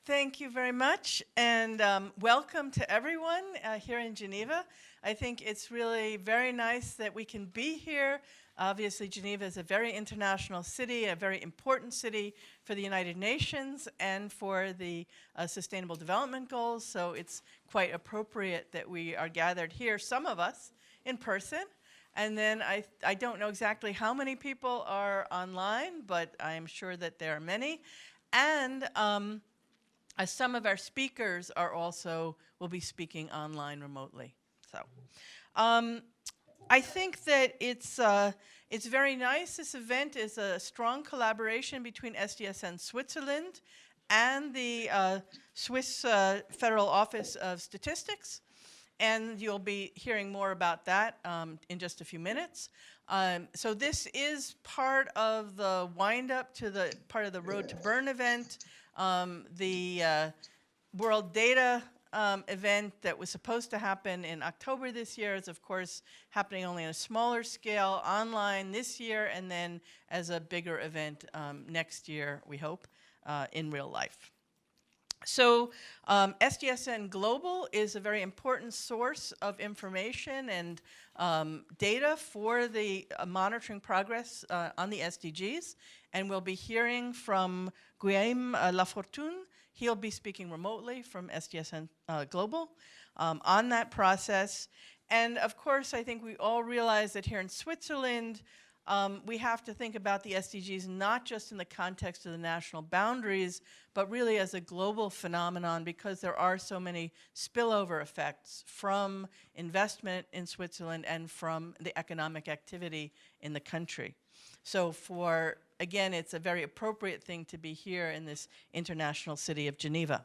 Thank you very much, and welcome to everyone here in Geneva. I think it's really very nice that we can be here. Obviously, Geneva is a very international city, a very important city for the United Nations and for the Sustainable Development Goals, so it's quite appropriate that we are gathered here, some of us in person. And then I don't know exactly how many people are online, but I am sure that there are many. And some of our speakers will be speaking online remotely. So I think that it's very nice. This event is a strong collaboration between SDSN Switzerland and the Swiss Federal Office of Statistics. And you'll be hearing more about that in just a few minutes. So this is part of the wind-up to the part of the Road to Bern event. The World Data event that was supposed to happen in October this year is, of course, happening only on a smaller scale, online this year, and then as a bigger event next year, we hope, in real life. So SDSN Global is a very important source of information and data for the monitoring progress on the SDGs. And we'll be hearing from Guillaume Lafortune. He'll be speaking remotely from SDSN Global on that process. And of course, I think we all realize that here in Switzerland, we have to think about the SDGs not just in the context of the national boundaries, but really as a global phenomenon because there are so many spillover effects from investment in Switzerland and from the economic activity in the country. So again, it's a very appropriate thing to be here in this international city of Geneva.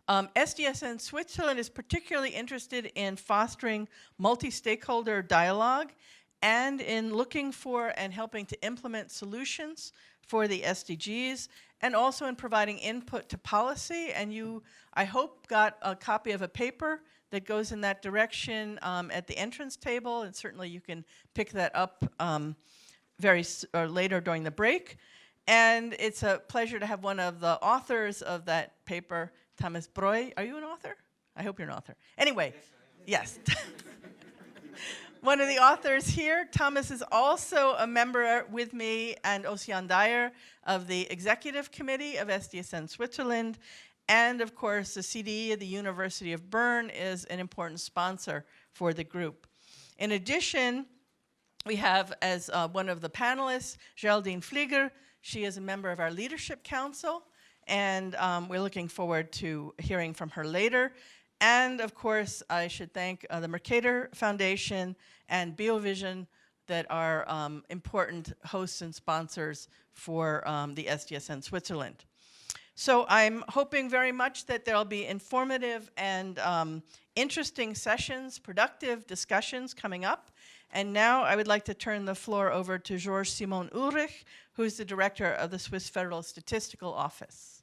SDSN Switzerland is particularly interested in fostering multi-stakeholder dialogue and in looking for and helping to implement solutions for the SDGs, and also in providing input to policy. And you, I hope, got a copy of a paper that goes in that direction at the entrance table, and certainly you can pick that up later during the break. And it's a pleasure to have one of the authors of that paper, Thomas Breu. Are you an author? I hope you're an author. Anyway, yes. One of the authors here, Thomas, is also a member with me and Ocean Dyer of the Executive Committee of SDSN Switzerland. And of course, the CDE of the University of Bern is an important sponsor for the group. In addition, we have as one of the panelists, Geraldine Flieger. She is a member of our Leadership Council, and we're looking forward to hearing from her later. And of course, I should thank the Mercator Foundation and BioVision that are important hosts and sponsors for the SDSN Switzerland. So I'm hoping very much that there'll be informative and interesting sessions, productive discussions coming up. And now I would like to turn the floor over to Georges Simon Ulrich, who's the director of the Swiss Federal Statistical Office.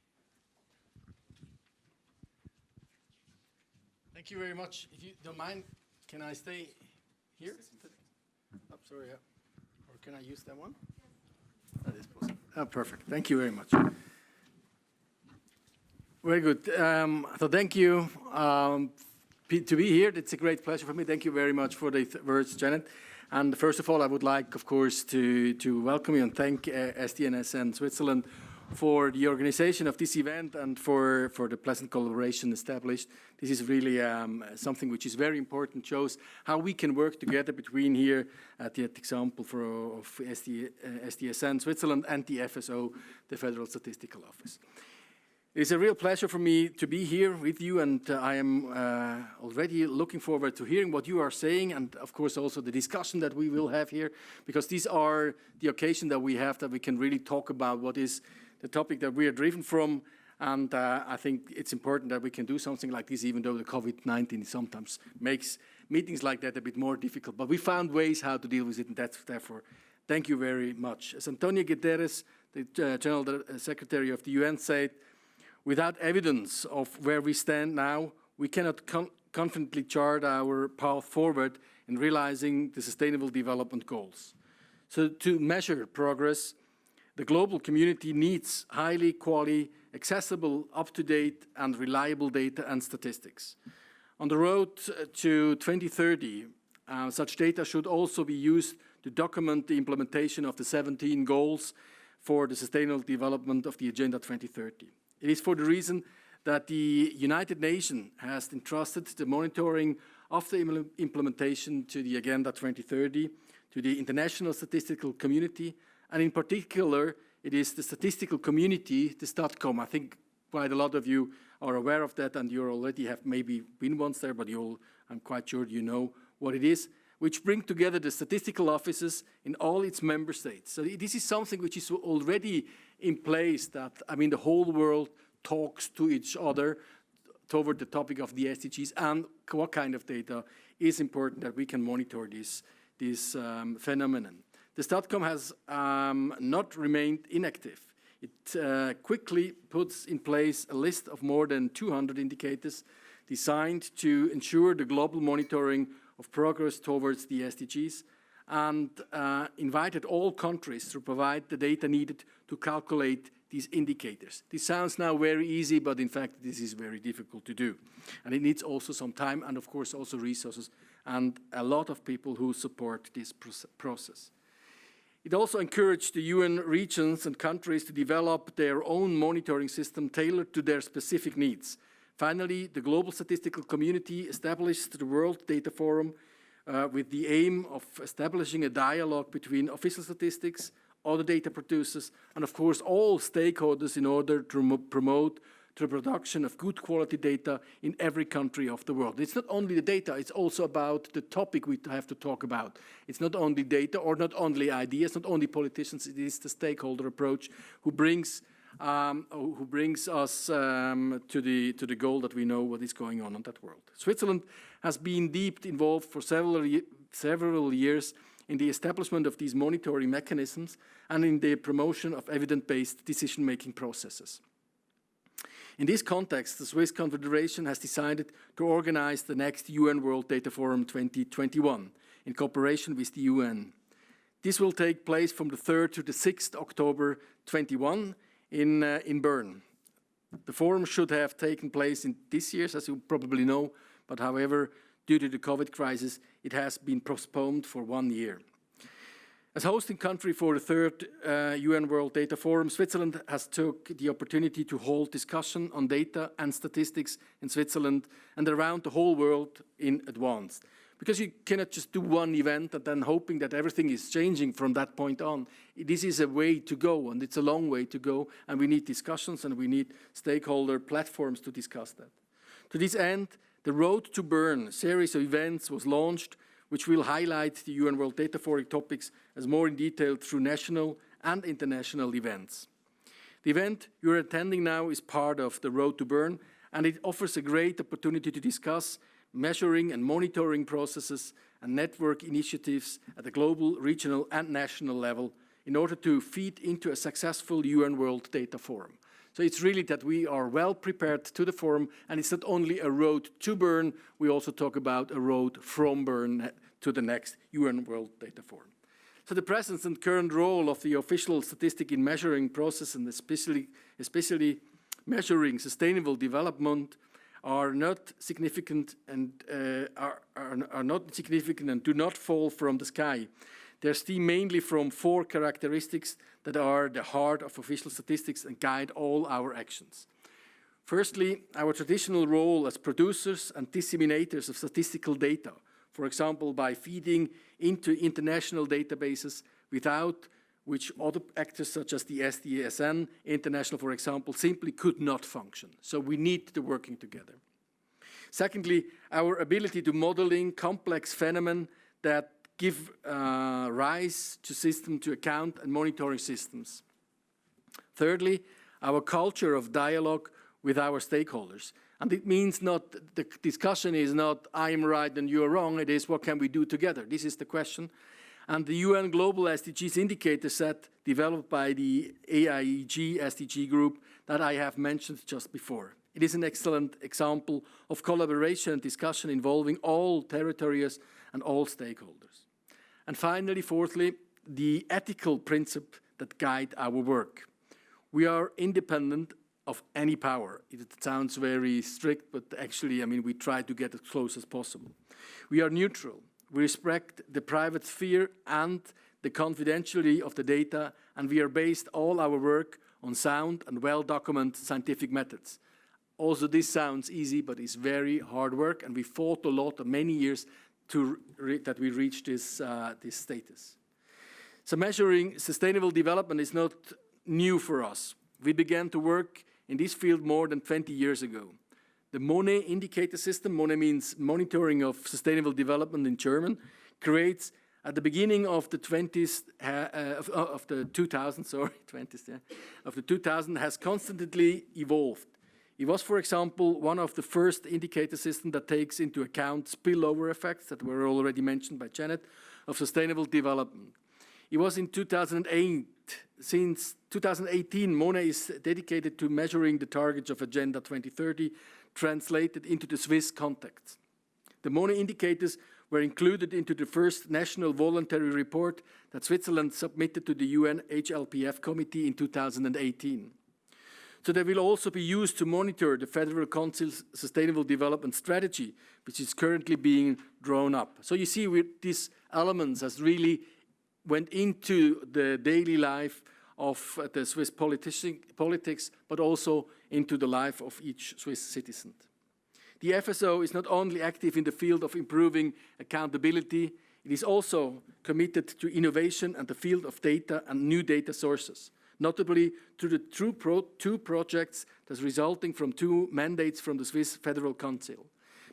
Thank you very much. If you don't mind, can I stay here? Oh, sorry, yeah. Or can I use that one? That is possible. Oh, perfect. Thank you very much. Very good. So thank you to be here. It's a great pleasure for me. Thank you very much for the words, Janet. And first of all, I would like, of course, to welcome you and thank SDSN Switzerland for the organization of this event and for the pleasant collaboration established. This is really something which is very important, shows how we can work together between here at the example of SDSN Switzerland and the FSO, the Federal Statistical Office. It's a real pleasure for me to be here with you, and I am already looking forward to hearing what you are saying, and of course also the discussion that we will have here, because these are the occasion that we have that we can really talk about what is the topic that we are driven from, and I think it's important that we can do something like this, even though the COVID-19 sometimes makes meetings like that a bit more difficult. But we found ways how to deal with it, and that's therefore, thank you very much. As Antonio Guterres, the General Secretary of the UN, said, without evidence of where we stand now, we cannot confidently chart our path forward in realizing the Sustainable Development Goals. So to measure progress, the global community needs highly quality, accessible, up-to-date and reliable data and statistics. On the road to 2030, such data should also be used to document the implementation of the 17 goals for the sustainable development of the Agenda 2030. It is for the reason that the United Nations has entrusted the monitoring of the implementation to the Agenda 2030 to the international statistical community, and in particular, it is the statistical community, the StatCom. I think quite a lot of you are aware of that, and you already have maybe been once there, but I'm quite sure you know what it is, which bring together the statistical offices in all its member states. So this is something which is already in place that, the whole world talks to each other toward the topic of the SDGs and what kind of data is important that we can monitor this phenomenon. The StatCom has not remained inactive. It quickly puts in place a list of more than 200 indicators designed to ensure the global monitoring of progress towards the SDGs, and invited all countries to provide the data needed to calculate these indicators. This sounds now very easy, but in fact this is very difficult to do. And it needs also some time and of course also resources and a lot of people who support this process. It also encouraged the UN regions and countries to develop their own monitoring system tailored to their specific needs. Finally, the global statistical community established the World Data Forum with the aim of establishing a dialogue between official statistics, other data producers, and of course all stakeholders in order to promote the production of good quality data in every country of the world. It's not only the data, it's also about the topic we have to talk about. It's not only data or not only ideas, not only politicians, it is the stakeholder approach who brings us to the goal that we know what is going on in that world. Switzerland has been deeply involved for several years in the establishment of these monitoring mechanisms and in the promotion of evidence-based decision-making processes. In this context, the Swiss Confederation has decided to organize the next UN World Data Forum 2021 in cooperation with the UN. This will take place from the 3rd to the 6th October 21 in Bern. The forum should have taken place in this year, as you probably know, but however, due to the COVID crisis, it has been postponed for 1 year. As hosting country for the 3rd UN World Data Forum, Switzerland has took the opportunity to hold discussion on data and statistics in Switzerland and around the whole world in advance. Because you cannot just do one event and then hoping that everything is changing from that point on. This is a way to go, and it's a long way to go, and we need discussions and we need stakeholder platforms to discuss that. To this end, the Road to Bern series of events was launched, which will highlight the UN World Data Forum topics as more in detail through national and international events. The event you're attending now is part of the Road to Bern, and it offers a great opportunity to discuss measuring and monitoring processes and network initiatives at the global, regional, and national level in order to feed into a successful UN World Data Forum. So it's really that we are well prepared to the forum, and it's not only a road to Bern, we also talk about a road from Bern to the next UN World Data Forum. So the present and current role of the official statistic in measuring process and especially measuring sustainable development are not significant and do not fall from the sky. They stem mainly from 4 characteristics that are the heart of official statistics and guide all our actions. Firstly, our traditional role as producers and disseminators of statistical data, for example, by feeding into international databases without which other actors such as the SDSN International, for example, simply could not function. So we need the working together. Secondly, our ability to modeling complex phenomena that give rise to system to account and monitoring systems. Thirdly, our culture of dialogue with our stakeholders. And it means not, the discussion is not I am right and you are wrong, it is what can we do together? This is the question. And the UN Global SDGs indicator set developed by the AIEG SDG group that I have mentioned just before. It is an excellent example of collaboration and discussion involving all territories and all stakeholders. And finally, fourthly, the ethical principle that guide our work. We are independent of any power. It sounds very strict, but actually, we try to get as close as possible. We are neutral. We respect the private sphere and the confidentiality of the data, and we are based all our work on sound and well-documented scientific methods. Also, this sounds easy, but it's very hard work, and we fought a lot, many years, that we reach this status. So measuring sustainable development is not new for us. We began to work in this field more than 20 years ago. The MONE indicator system, MONE means monitoring of sustainable development in German, creates at the beginning of the 20s, of the 2000 has constantly evolved. It was, for example, one of the first indicator systems that takes into account spillover effects that were already mentioned by Janet of sustainable development. It was in 2008. Since 2018, MONE is dedicated to measuring the targets of Agenda 2030 translated into the Swiss context. The MONE indicators were included into the first national voluntary report that Switzerland submitted to the UN HLPF committee in 2018. So they will also be used to monitor the Federal Council's Sustainable Development Strategy, which is currently being drawn up. So you see, these elements has really went into the daily life of the Swiss politics, but also into the life of each Swiss citizen. The FSO is not only active in the field of improving accountability, it is also committed to innovation and the field of data and new data sources, notably through the two projects that's resulting from two mandates from the Swiss Federal Council.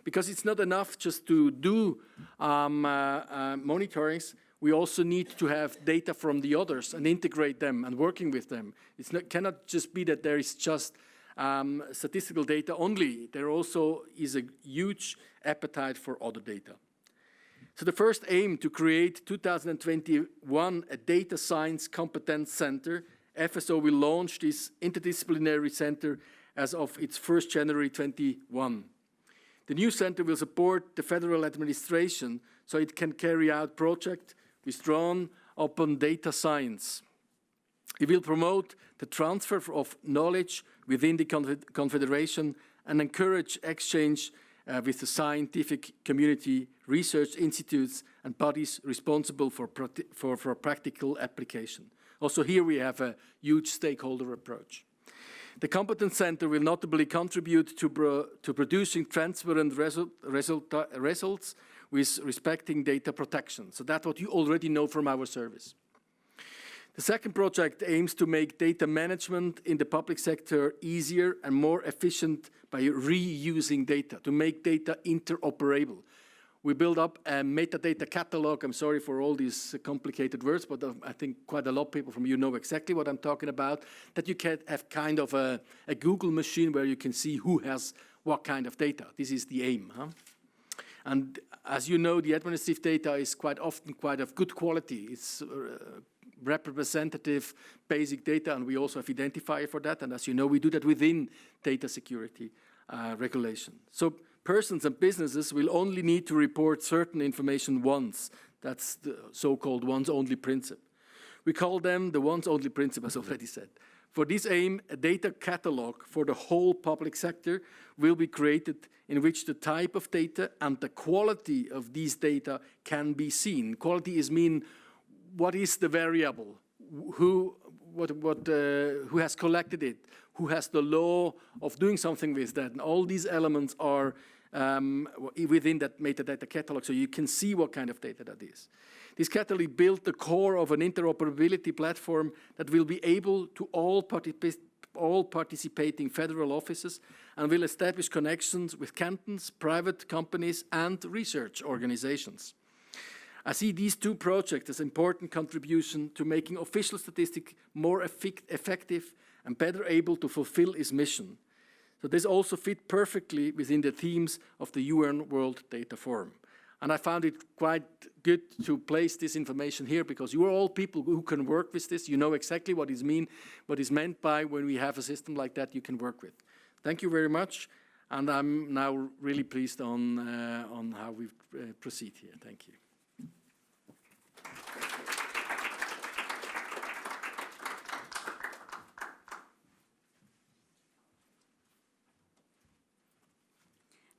Because it's not enough just to do monitorings, we also need to have data from the others and integrate them and working with them. It cannot just be that there is just statistical data only. There also is a huge appetite for other data. So the first aim to create 2021 a data science competence center, FSO will launch this interdisciplinary center as of its 1st January 2021. The new center will support the federal administration so it can carry out projects drawn upon data science. It will promote the transfer of knowledge within the Confederation and encourage exchange with the scientific community, research institutes, and bodies responsible for practical application. Also here we have a huge stakeholder approach. The Competence Center will notably contribute to producing transparent results with respecting data protection. So that's what you already know from our service. The second project aims to make data management in the public sector easier and more efficient by reusing data, to make data interoperable. We build up a metadata catalog. I'm sorry for all these complicated words, but I think quite a lot of people from you know exactly what I'm talking about, that you can have kind of a Google machine where you can see who has what kind of data. This is the aim. And as you know, the administrative data is quite often quite of good quality. It's representative basic data, and we also have identifier for that. And as you know, we do that within data security regulation. So persons and businesses will only need to report certain information once. That's the so-called once-only principle. We call them the once-only principle, as already said. For this aim, a data catalog for the whole public sector will be created in which the type of data and the quality of these data can be seen. Quality is mean what is the variable, who has collected it, who has the law of doing something with that, and all these elements are within that metadata catalog, so you can see what kind of data that is. This catalog built the core of an interoperability platform that will be able to all participating federal offices and will establish connections with cantons, private companies, and research organizations. I see these two projects as important contribution to making official statistics more effective and better able to fulfill its mission. So this also fit perfectly within the themes of the UN World Data Forum. And I found it quite good to place this information here because you are all people who can work with this. You know exactly what is meant by when we have a system like that you can work with. Thank you very much. And I'm now really pleased on how we proceed here. Thank you.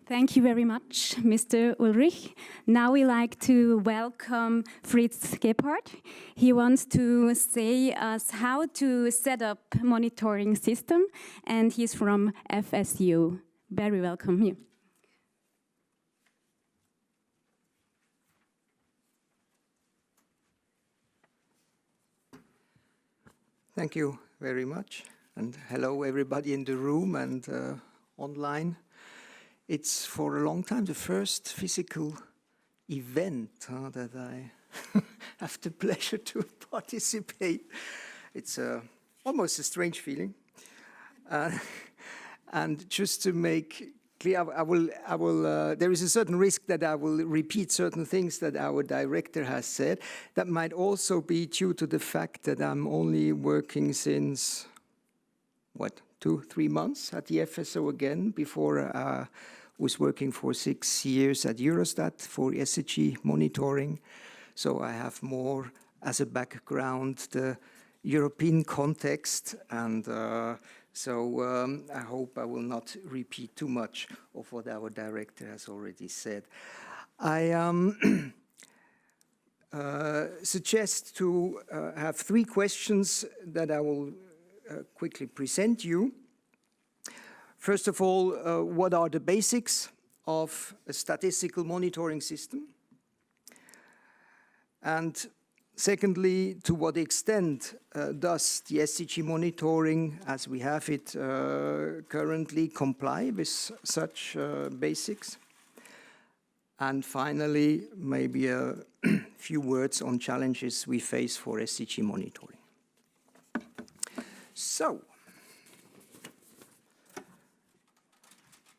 Thank you very much, Mr. Ulrich. Now we like to welcome Fritz Gebhardt. He wants to say us how to set up monitoring system, and he's from FSU. Very welcome here. Thank you very much, and hello everybody in the room and online. It's for a long time the first physical event that I have the pleasure to participate. It's almost a strange feeling. And just to make clear, there is a certain risk that I will repeat certain things that our director has said. That might also be due to the fact that I'm only working since, 2-3 months at the FSO again. Before I was working for 6 years at Eurostat for SHG monitoring. So I have more as a background the European context, and I hope I will not repeat too much of what our director has already said. I suggest to have 3 questions that I will quickly present you. First of all, what are the basics of a statistical monitoring system? And secondly, to what extent does the SCG monitoring, as we have it currently, comply with such basics? And finally, maybe a few words on challenges we face for SCG monitoring. So,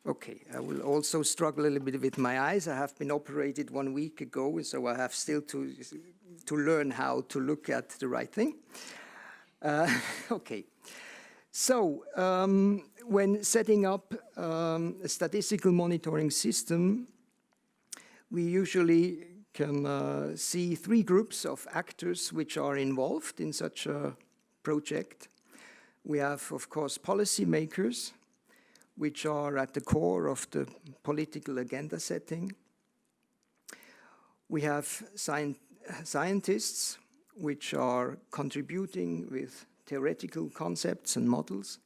okay, I will also struggle a little bit with my eyes. I have been operated 1 week ago, so I have still to learn how to look at the right thing. Okay, so when setting up a statistical monitoring system, we usually can see 3 groups of actors which are involved in such a project. We have, of course, policymakers, which are at the core of the political agenda setting. We have scientists, which are contributing with theoretical concepts and models.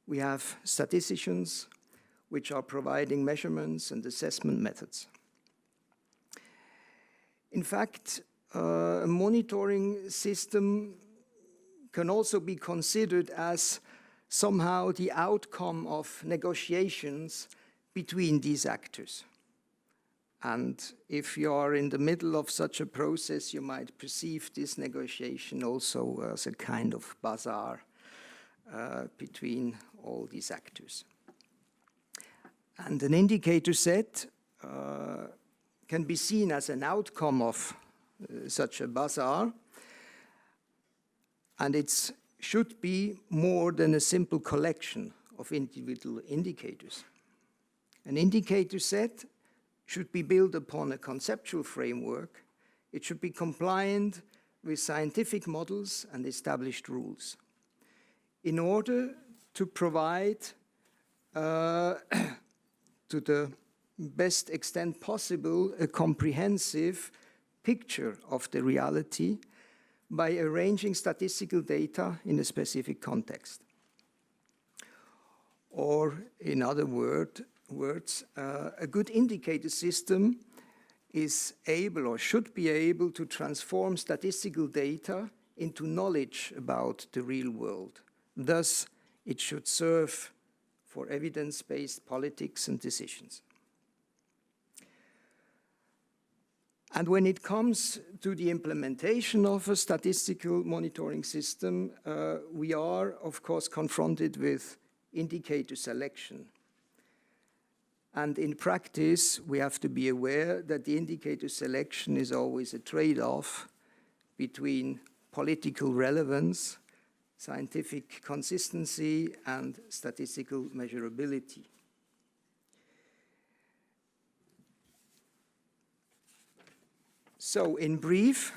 We have statisticians, which are providing measurements and assessment methods. In fact, a monitoring system can also be considered as somehow the outcome of negotiations between these actors. And if you are in the middle of such a process, you might perceive this negotiation also as a kind of bazaar between all these actors. And an indicator set can be seen as an outcome of such a bazaar, and it should be more than a simple collection of individual indicators. An indicator set should be built upon a conceptual framework. It should be compliant with scientific models and established rules in order to provide to the best extent possible a comprehensive picture of the reality by arranging statistical data in a specific context. Or in other words, a good indicator system is able or should be able to transform statistical data into knowledge about the real world. Thus, it should serve for evidence-based politics and decisions. And when it comes to the implementation of a statistical monitoring system, we are, of course, confronted with indicator selection. And in practice, we have to be aware that the indicator selection is always a trade-off between political relevance, scientific consistency, and statistical measurability. So, in brief,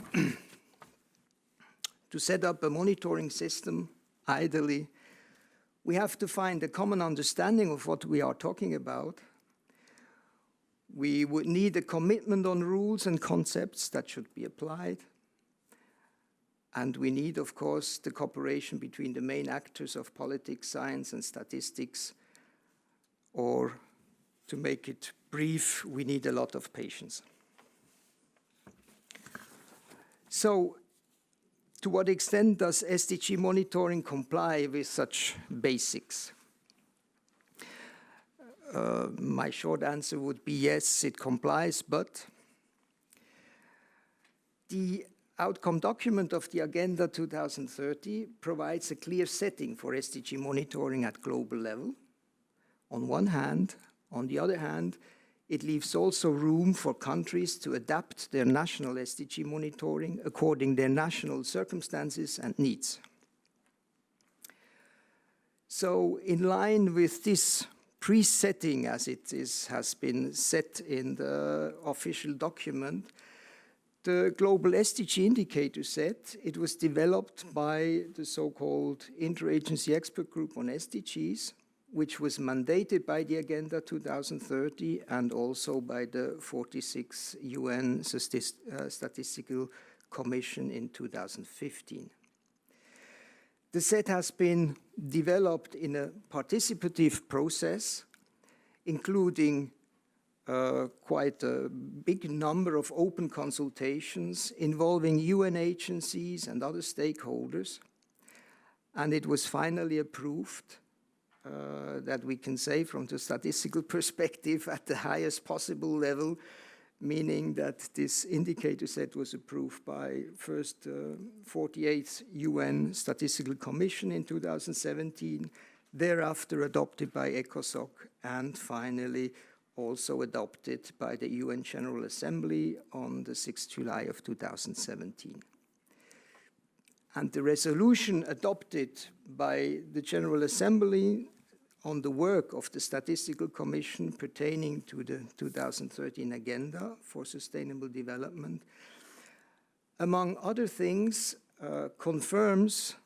to set up a monitoring system, ideally, we have to find a common understanding of what we are talking about. We would need a commitment on rules and concepts that should be applied. And we need, of course, the cooperation between the main actors of politics, science, and statistics. Or, to make it brief, we need a lot of patience. So, to what extent does SDG monitoring comply with such basics? My short answer would be yes, it complies, but the outcome document of the Agenda 2030 provides a clear setting for SDG monitoring at global level, on one hand. On the other hand, it leaves also room for countries to adapt their national SDG monitoring according to their national circumstances and needs. So, in line with this pre-setting, as it has been set in the official document, the global SDG indicator set, it was developed by the so-called Interagency Expert Group on SDGs, which was mandated by the Agenda 2030 and also by the 46 UN Statistical Commission in 2015. The set has been developed in a participative process, including quite a big number of open consultations involving UN agencies and other stakeholders. And it was finally approved, that we can say from the statistical perspective, at the highest possible level, meaning that this indicator set was approved by first 48th UN Statistical Commission in 2017, thereafter adopted by ECOSOC, and finally also adopted by the UN General Assembly on the 6th July of 2017. And the resolution adopted by the General Assembly on the work of the Statistical Commission pertaining to the 2013 Agenda for Sustainable Development, among other things, confirms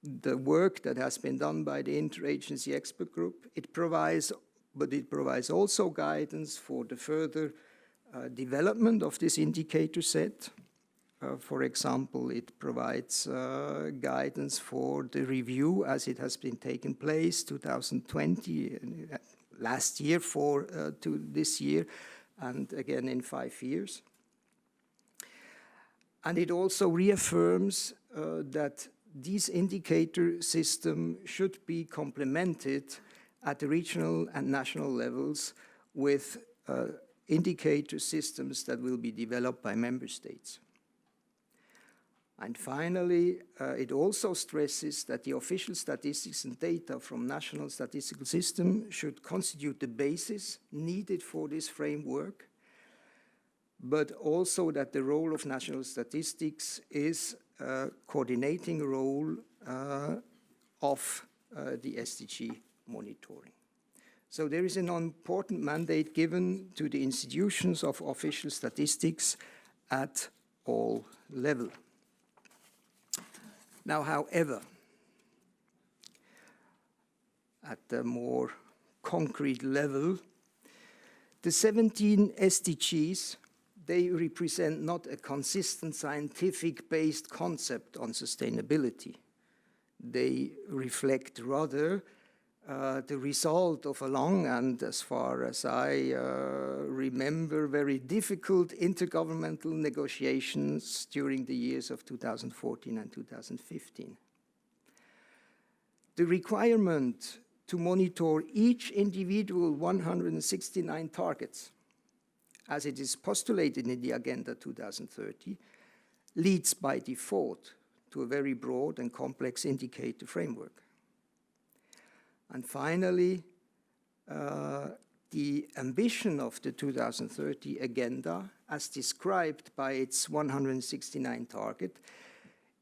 the work that has been done by the Interagency Expert Group. It provides also guidance for the further development of this indicator set. For example, it provides guidance for the review as it has been taking place 2020, last year to this year, and again in 5 years. And it also reaffirms that this indicator system should be complemented at the regional and national levels with indicator systems that will be developed by member states. And finally, it also stresses that the official statistics and data from national statistical systems should constitute the basis needed for this framework, but also that the role of national statistics is a coordinating role of the SDG monitoring. So there is an important mandate given to the institutions of official statistics at all levels. Now, however, at the more concrete level, the 17 SDGs, they represent not a consistent scientific-based concept on sustainability. They reflect rather the result of a long and, as far as I remember, very difficult intergovernmental negotiations during the years of 2014 and 2015. The requirement to monitor each individual 169 targets, as it is postulated in the Agenda 2030, leads by default to a very broad and complex indicator framework. And finally, the ambition of the 2030 Agenda, as described by its 169 target,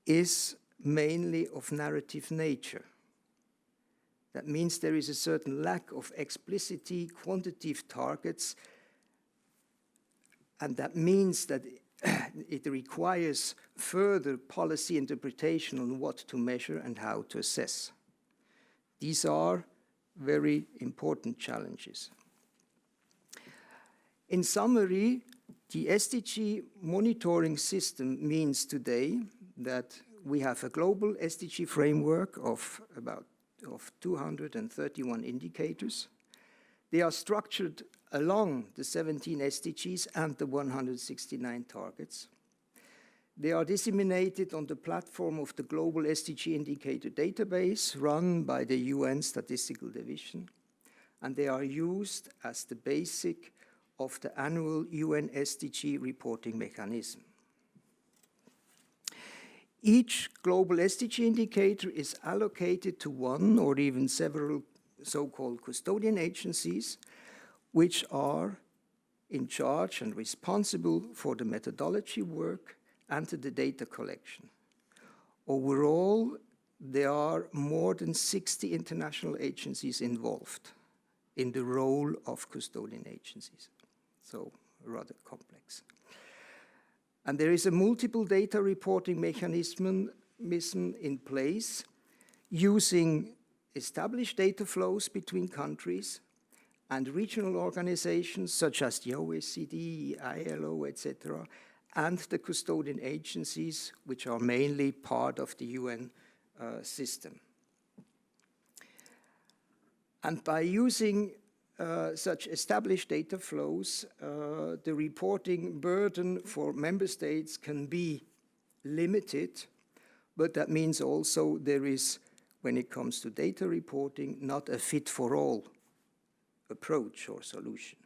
is mainly of narrative nature. That means there is a certain lack of explicitly quantitative targets, and that means that it requires further policy interpretation on what to measure and how to assess. These are very important challenges. In summary, the SDG monitoring system means today that we have a global SDG framework of 231 indicators. They are structured along the 17 SDGs and the 169 targets. They are disseminated on the platform of the Global SDG Indicator Database run by the UN Statistical Division, and they are used as the basic of the annual UN SDG reporting mechanism. Each global SDG indicator is allocated to one or even several so-called custodian agencies, which are in charge and responsible for the methodology work and the data collection. Overall, there are more than 60 international agencies involved in the role of custodian agencies, so rather complex. And there is a multiple data reporting mechanism in place using established data flows between countries and regional organizations such as the OECD, ILO, etc., and the custodian agencies, which are mainly part of the UN system. And by using such established data flows, the reporting burden for member states can be limited, but that means also there is, when it comes to data reporting, not a fit-for-all approach or solution.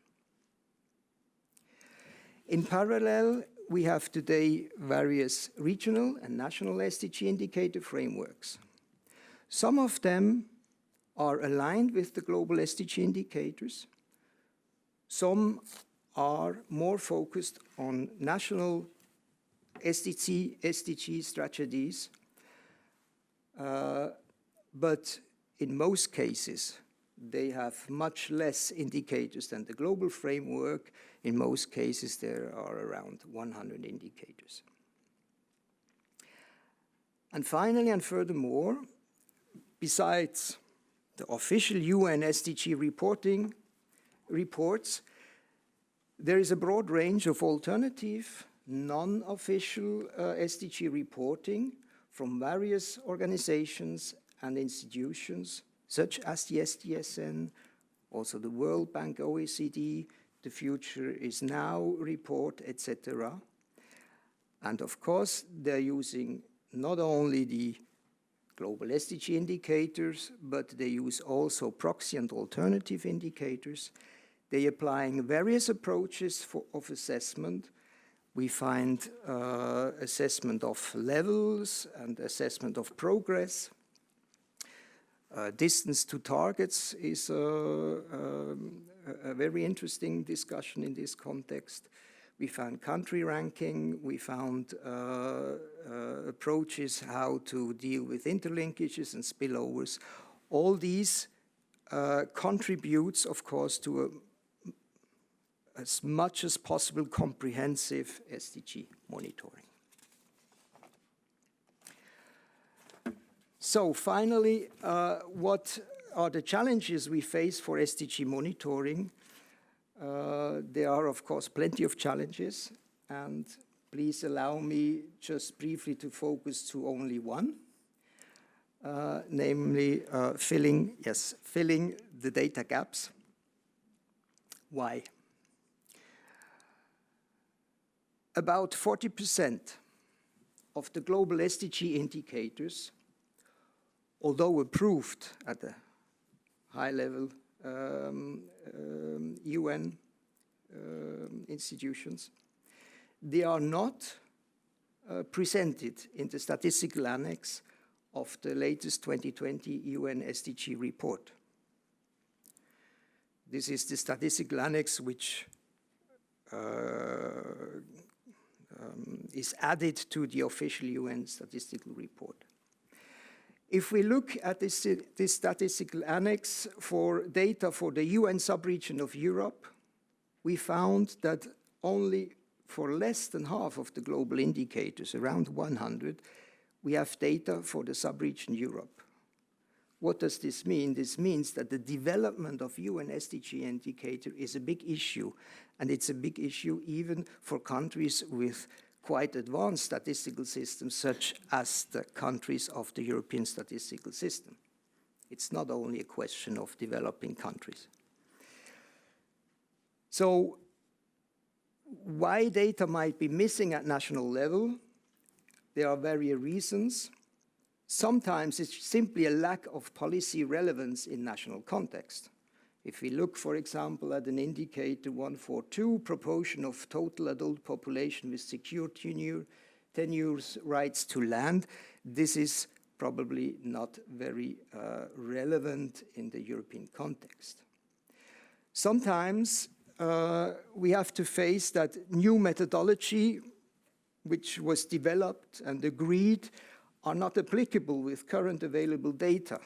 In parallel, we have today various regional and national SDG indicator frameworks. Some of them are aligned with the global SDG indicators. Some are more focused on national SDG strategies, but in most cases, they have much less indicators than the global framework. In most cases, there are around 100 indicators. And finally, and furthermore, besides the official UN SDG reports, there is a broad range of alternative, non-official SDG reporting from various organizations and institutions, such as the SDSN, also the World Bank, OECD, the Future is Now report, etc. And of course, they're using not only the global SDG indicators, but they use also proxy and alternative indicators. They're applying various approaches of assessment. We find assessment of levels and assessment of progress. Distance to targets is a very interesting discussion in this context. We found country ranking, we found approaches how to deal with interlinkages and spillovers. All these contributes, of course, to as much as possible comprehensive SDG monitoring. So finally, what are the challenges we face for SDG monitoring? There are, of course, plenty of challenges, and please allow me just briefly to focus to only one, namely filling the data gaps. Why? About 40% of the global SDG indicators, although approved at the high-level UN institutions, they are not presented in the statistical annex of the latest 2020 UN SDG report. This is the statistical annex which is added to the official UN statistical report. If we look at this statistical annex for data for the UN sub-region of Europe, we found that only for less than half of the global indicators, around 100, we have data for the sub-region Europe. What does this mean? This means that the development of UN SDG indicator is a big issue, and it's a big issue even for countries with quite advanced statistical systems, such as the countries of the European statistical system. It's not only a question of developing countries. So, why data might be missing at national level? There are various reasons. Sometimes it's simply a lack of policy relevance in national context. If we look, for example, at an indicator 142, proportion of total adult population with secure tenure rights to land, this is probably not very relevant in the European context. Sometimes we have to face that new methodology, which was developed and agreed, are not applicable with current available data.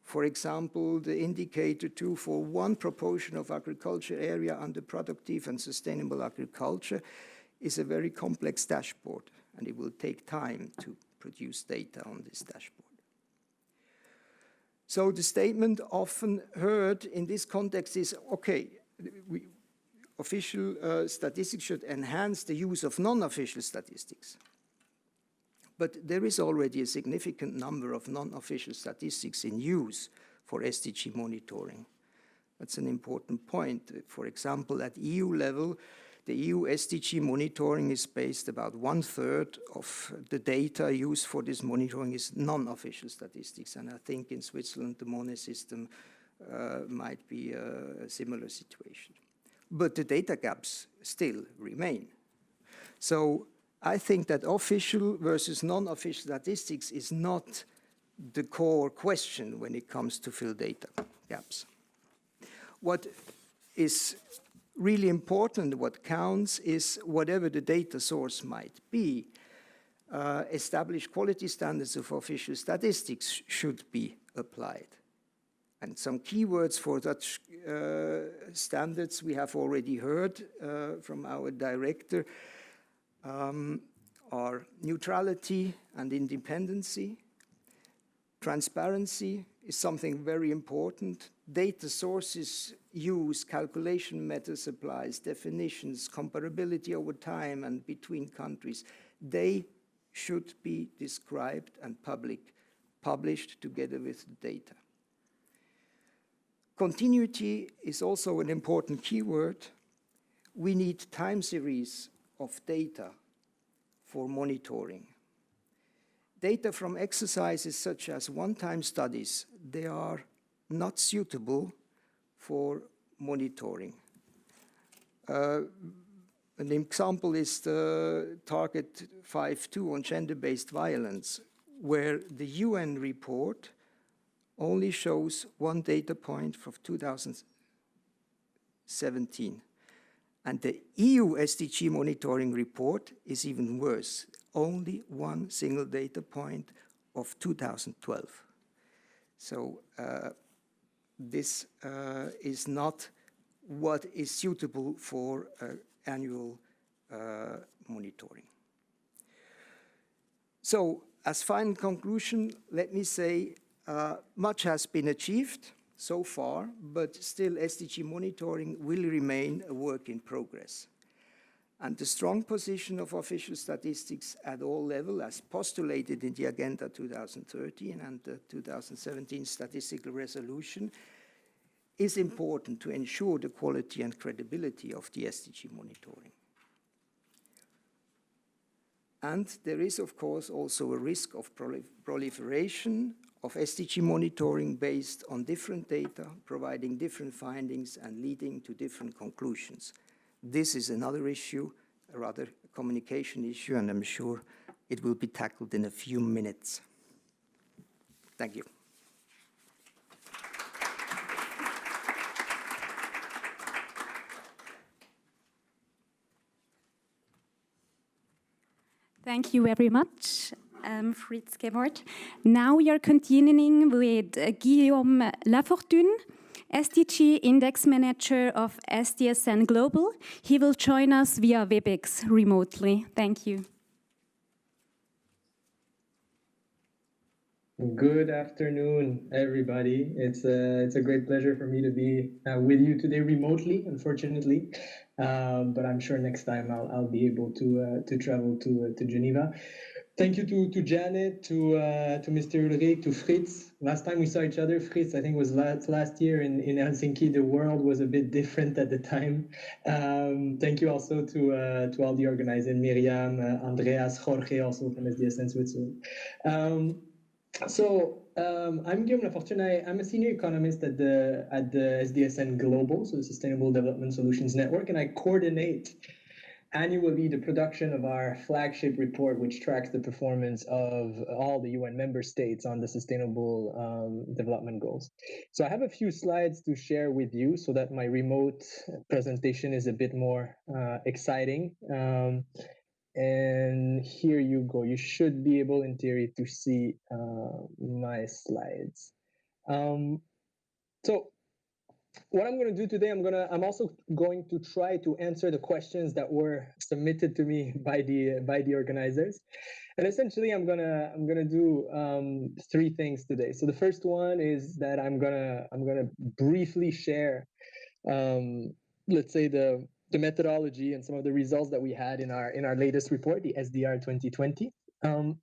For example, the indicator 241, proportion of agriculture area under productive and sustainable agriculture, is a very complex dashboard, and it will take time to produce data on this dashboard. So the statement often heard in this context is, okay, official statistics should enhance the use of non-official statistics. But there is already a significant number of non-official statistics in use for SDG monitoring. That's an important point. For example, at EU level, the EU SDG monitoring is based about 1/3 of the data used for this monitoring is non-official statistics. And I think in Switzerland, the MONE system might be a similar situation. But the data gaps still remain. So I think that official versus non-official statistics is not the core question when it comes to fill data gaps. What is really important, what counts, is whatever the data source might be, established quality standards of official statistics should be applied. And some keywords for such standards we have already heard from our director, are neutrality and independency. Transparency is something very important. Data sources use, calculation methods applies, definitions, comparability over time and between countries. They should be described and published together with the data. Continuity is also an important keyword. We need time series of data for monitoring. Data from exercises such as one-time studies, they are not suitable for monitoring. An example is the target 5.2 on gender-based violence, where the UN report only shows one data point from 2017. And the EU SDG monitoring report is even worse, only one single data point of 2012. So this is not what is suitable for annual monitoring. So as final conclusion, let me say much has been achieved so far, but still SDG monitoring will remain a work in progress. And the strong position of official statistics at all levels, as postulated in the Agenda 2013 and the 2017 Statistical Resolution, is important to ensure the quality and credibility of the SDG monitoring. And there is, of course, also a risk of proliferation of SDG monitoring based on different data, providing different findings and leading to different conclusions. This is another issue, a rather communication issue, and I'm sure it will be tackled in a few minutes. Thank you. Thank you very much, Fritz Gebhardt. Now we are continuing with Guillaume Lafortune, SDG Index Manager of SDSN Global. He will join us via WebEx remotely. Thank you. Good afternoon, everybody. It's a great pleasure for me to be with you today remotely, unfortunately, but I'm sure next time I'll be able to travel to Geneva. Thank you to Janet, to Mr. Ulrich, to Fritz. Last time we saw each other, Fritz, I think was last year in Helsinki. The world was a bit different at the time. Thank you also to all the organizers, Miriam, Andreas, Jorge, also from SDSN Switzerland. I'm Guillaume Lafortune. I'm a senior economist at the SDSN Global, so the Sustainable Development Solutions Network, and I coordinate annually the production of our flagship report, which tracks the performance of all the UN member states on the Sustainable Development Goals. So I have a few slides to share with you so that my remote presentation is a bit more exciting. And here you go. You should be able, in theory, to see my slides. So what I'm going to do today, I'm also going to try to answer the questions that were submitted to me by the organizers. And essentially, I'm gonna do three things today. So the first one is that I'm gonna briefly share, let's say the methodology and some of the results that we had in our latest report, the SDR 2020. I'm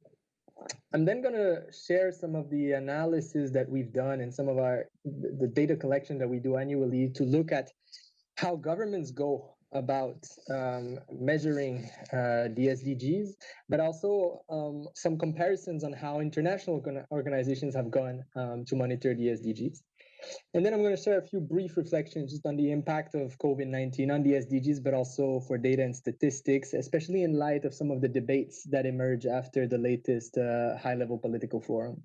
then going to share some of the analysis that we've done and some of the data collection that we do annually to look at how governments go about measuring the SDGs, but also some comparisons on how international organizations have gone to monitor the SDGs. And then I'm going to share a few brief reflections just on the impact of COVID-19 on the SDGs, but also for data and statistics, especially in light of some of the debates that emerge after the latest high-level political forum.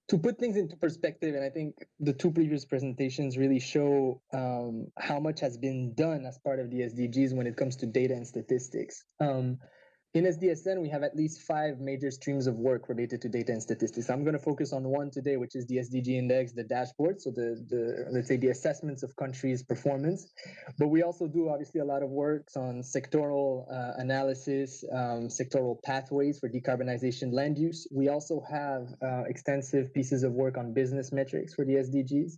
To put things into perspective, and I think the two previous presentations really show how much has been done as part of the SDGs when it comes to data and statistics. In SDSN, we have at least 5 major streams of work related to data and statistics. I'm going to focus on one today, which is the SDG index, the dashboard, so the let's say the assessments of countries' performance. But we also do obviously a lot of work on sectoral analysis, sectoral pathways for decarbonization land use. We also have extensive pieces of work on business metrics for the SDGs.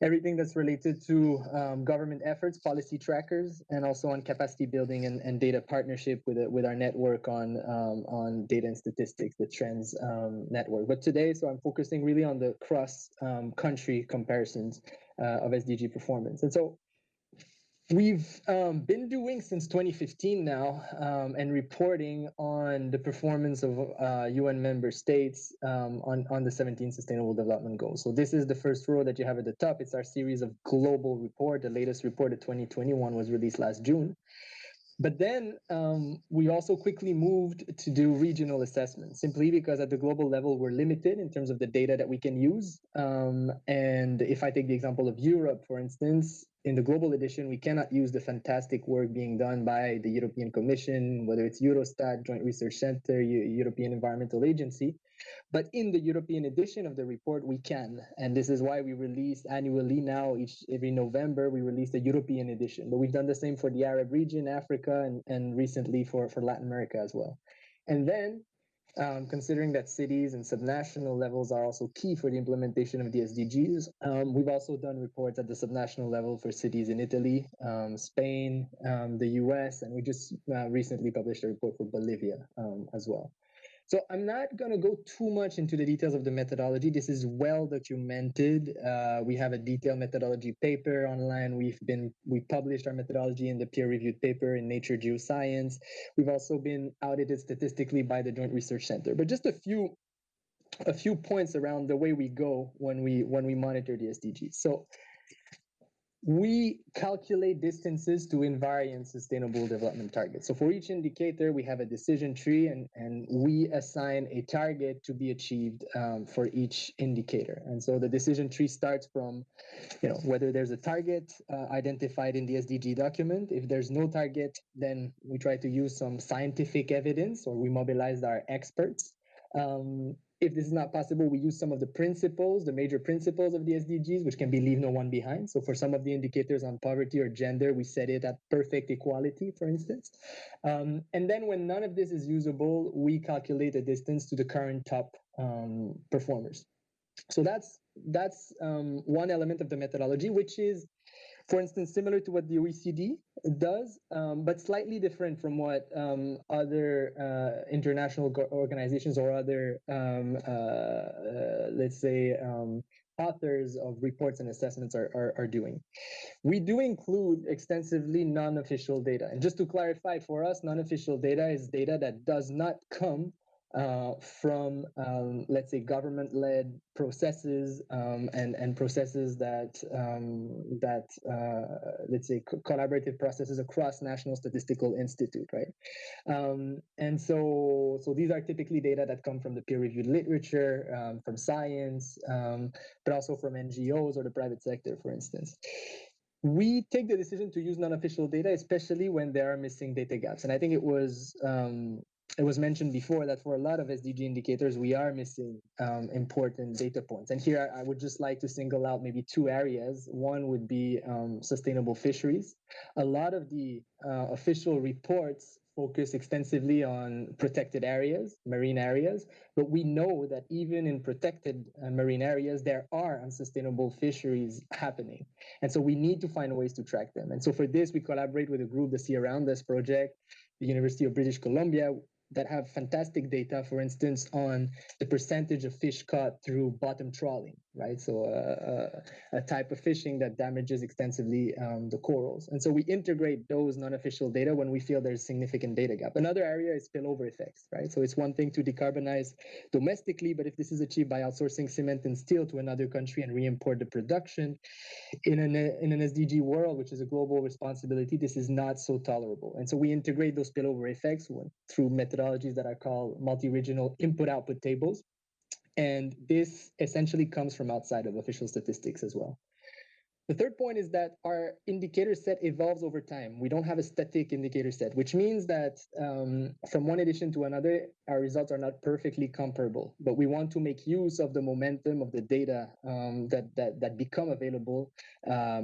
Everything that's related to government efforts, policy trackers, and also on capacity building and data partnership with our network on data and statistics, the Trends network. But today, so I'm focusing really on the cross-country comparisons of SDG performance. And so we've been doing since 2015 now and reporting on the performance of UN member states on the 17 Sustainable Development Goals. So this is the first row that you have at the top. It's our series of global report. The latest report of 2021 was released last June. But then we also quickly moved to do regional assessments, simply because at the global level, we're limited in terms of the data that we can use. And if I take the example of Europe, for instance, in the global edition, we cannot use the fantastic work being done by the European Commission, whether it's Eurostat, Joint Research Center, European Environmental Agency. But in the European edition of the report, we can. And this is why we release annually now, every November, we release the European edition. But we've done the same for the Arab region, Africa, and recently for Latin America as well. And then, considering that cities and subnational levels are also key for the implementation of the SDGs, we've also done reports at the subnational level for cities in Italy, Spain, the US, and we just recently published a report for Bolivia as well. So I'm not going to go too much into the details of the methodology. This is well documented. We have a detailed methodology paper online. We published our methodology in the peer-reviewed paper in Nature Geoscience. We've also been audited statistically by the Joint Research Center. But just a few points around the way we go when we monitor the SDGs. So we calculate distances to invariant sustainable development targets. So for each indicator, we have a decision tree and we assign a target to be achieved for each indicator. And so the decision tree starts from, whether there's a target identified in the SDG document. If there's no target, then we try to use some scientific evidence or we mobilize our experts. If this is not possible, we use some of the principles, the major principles of the SDGs, which can be leave no one behind. So for some of the indicators on poverty or gender, we set it at perfect equality, for instance. And then when none of this is usable, we calculate a distance to the current top performers. So that's one element of the methodology, which is, for instance, similar to what the OECD does, but slightly different from what other international organizations or other, let's say, authors of reports and assessments are doing. We do include extensively non-official data. And just to clarify, for us, non-official data is data that does not come from, let's say, government-led processes and processes that, let's say, collaborative processes across National Statistical Institute, right? And so these are typically data that come from the peer-reviewed literature, from science, but also from NGOs or the private sector, for instance. We take the decision to use non-official data, especially when there are missing data gaps. And I think it was mentioned before that for a lot of SDG indicators, we are missing important data points. And here I would just like to single out maybe two areas. One would be sustainable fisheries. A lot of the official reports focus extensively on protected areas, marine areas, but we know that even in protected marine areas, there are unsustainable fisheries happening. And so we need to find ways to track them. And so for this, we collaborate with a group, the Sea Around Us project, the University of British Columbia, that have fantastic data, for instance, on the percentage of fish caught through bottom trawling, right? So a type of fishing that damages extensively the corals. And so we integrate those non-official data when we feel there's significant data gap. Another area is spillover effects, right? So it's one thing to decarbonize domestically, but if this is achieved by outsourcing cement and steel to another country and re-import the production, in an SDG world, which is a global responsibility, this is not so tolerable. And so we integrate those spillover effects through methodologies that I call multi-regional input-output tables. And this essentially comes from outside of official statistics as well. The third point is that our indicator set evolves over time. We don't have a static indicator set, which means that from one edition to another, our results are not perfectly comparable. But we want to make use of the momentum of the data that become available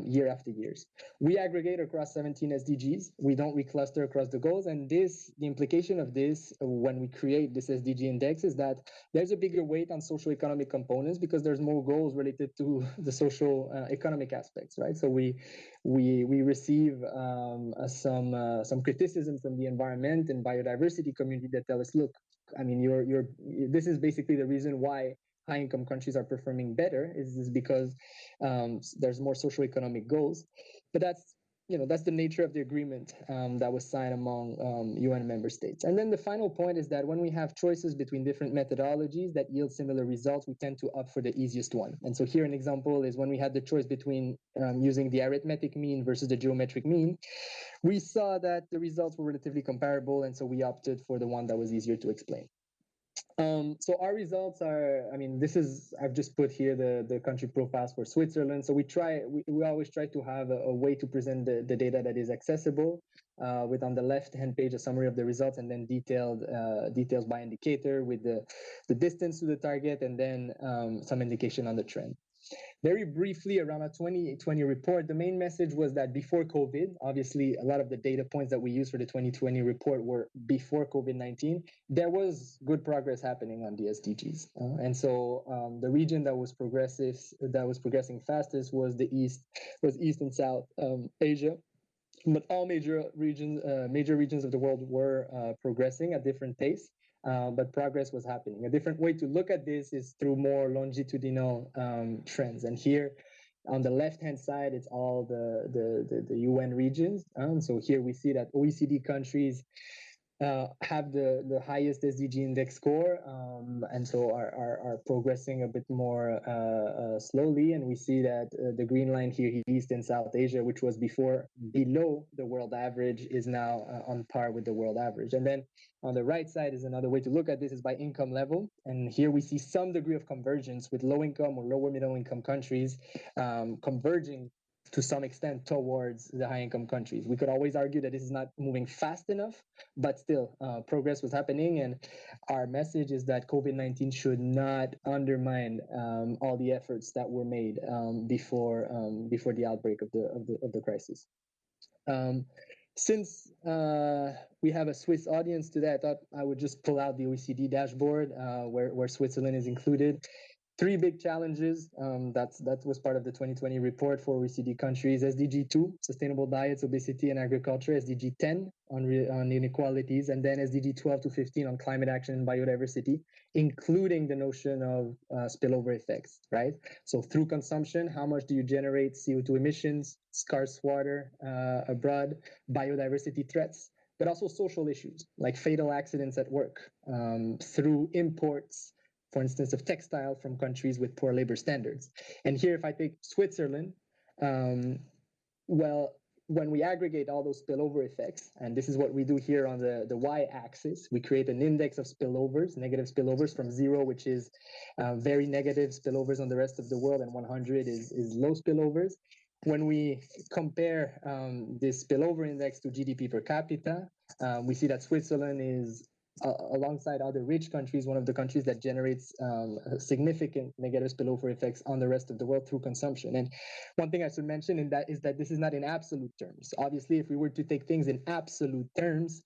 year after years. We aggregate across 17 SDGs. We don't recluster across the goals. And the implication of this, when we create this SDG index, is that there's a bigger weight on socioeconomic components because there's more goals related to the social economic aspects. Right, so we receive some criticism from the environment and biodiversity community that tell us, look, I mean, this is basically the reason why high-income countries are performing better is because there's more socioeconomic goals, but that's the nature of the agreement that was signed among UN member states. And then the final point is that when we have choices between different methodologies that yield similar results, we tend to opt for the easiest one. And so here an example is when we had the choice between using the arithmetic mean versus the geometric mean, we saw that the results were relatively comparable, and so we opted for the one that was easier to explain. So our results are, I mean, I've just put here the country profiles for Switzerland. So we always try to have a way to present the data that is accessible, with on the left-hand page a summary of the results and then details by indicator with the distance to the target and then some indication on the trend. Very briefly, around a 2020 report, the main message was that before COVID, obviously a lot of the data points that we used for the 2020 report were before COVID-19, there was good progress happening on the SDGs. And so the region that was progressing fastest was East and South Asia. But all major regions of the world were progressing at different pace. But progress was happening. A different way to look at this is through more longitudinal trends. And here on the left-hand side, it's all the UN regions. So here we see that OECD countries have the highest SDG index score, and so are progressing a bit more slowly. And we see that the green line here, East and South Asia, which was before below the world average, is now on par with the world average. And then on the right side is another way to look at this is by income level. And here we see some degree of convergence with low income or lower middle income countries converging to some extent towards the high-income countries. We could always argue that this is not moving fast enough, but still, progress was happening. And our message is that COVID-19 should not undermine all the efforts that were made before the outbreak of the crisis. Since we have a Swiss audience today, I thought I would just pull out the OECD dashboard where Switzerland is included. Three big challenges. That was part of the 2020 report for OECD countries. SDG 2, sustainable diets, obesity, and agriculture. SDG 10 on inequalities, and then SDG 12 to 15 on climate action and biodiversity, including the notion of spillover effects. Right. So through consumption, how much do you generate CO2 emissions, scarce water abroad, biodiversity threats, but also social issues like fatal accidents at work through imports, for instance, of textile from countries with poor labor standards. And here, if I take Switzerland, well, when we aggregate all those spillover effects, and this is what we do here on the y-axis, we create an index of spillovers, negative spillovers from 0, which is very negative spillovers on the rest of the world, and 100 is low spillovers. When we compare this spillover index to GDP per capita, we see that Switzerland is alongside other rich countries, one of the countries that generates significant negative spillover effects on the rest of the world through consumption. And one thing I should mention in that is that this is not in absolute terms. Obviously, if we were to take things in absolute terms,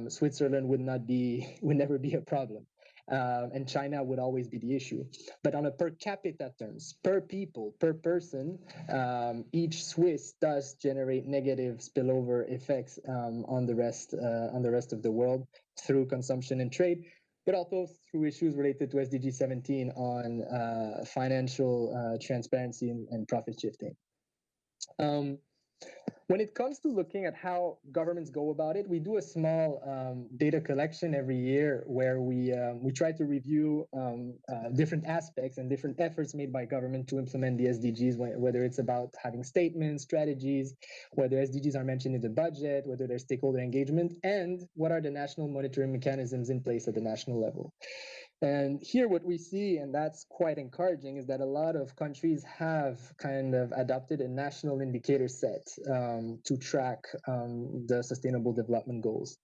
Switzerland would never be a problem. And China would always be the issue. But on a per capita terms, per people, per person, each Swiss does generate negative spillover effects on the rest of the world through consumption and trade, but also through issues related to SDG 17 on financial transparency and profit shifting. When it comes to looking at how governments go about it, we do a small data collection every year where we try to review different aspects and different efforts made by government to implement the SDGs, whether it's about having statements, strategies, whether SDGs are mentioned in the budget, whether there's stakeholder engagement, and what are the national monitoring mechanisms in place at the national level. And here what we see, and that's quite encouraging, is that a lot of countries have kind of adopted a national indicator set to track the sustainable development goals.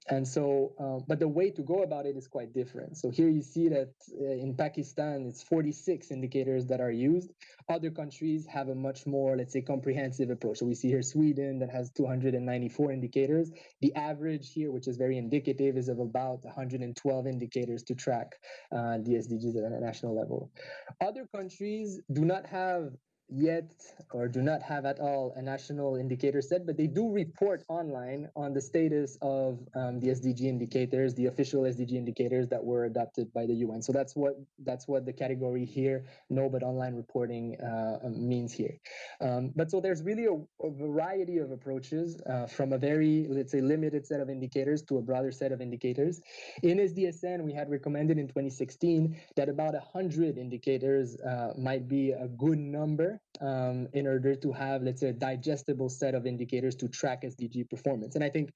And so, but the way to go about it is quite different. So here you see that in Pakistan, it's 46 indicators that are used. Other countries have a much more, let's say, comprehensive approach. So we see here Sweden that has 294 indicators. The average here, which is very indicative, is of about 112 indicators to track the SDGs at a national level. Other countries do not have yet or do not have at all a national indicator set, but they do report online on the status of the SDG indicators, the official SDG indicators that were adopted by the UN. So that's what the category here, no but online reporting means here. But so there's really a variety of approaches from a very, let's say, limited set of indicators to a broader set of indicators. In SDSN, we had recommended in 2016 that about 100 indicators might be a good number in order to have, let's say, a digestible set of indicators to track SDG performance. And I think,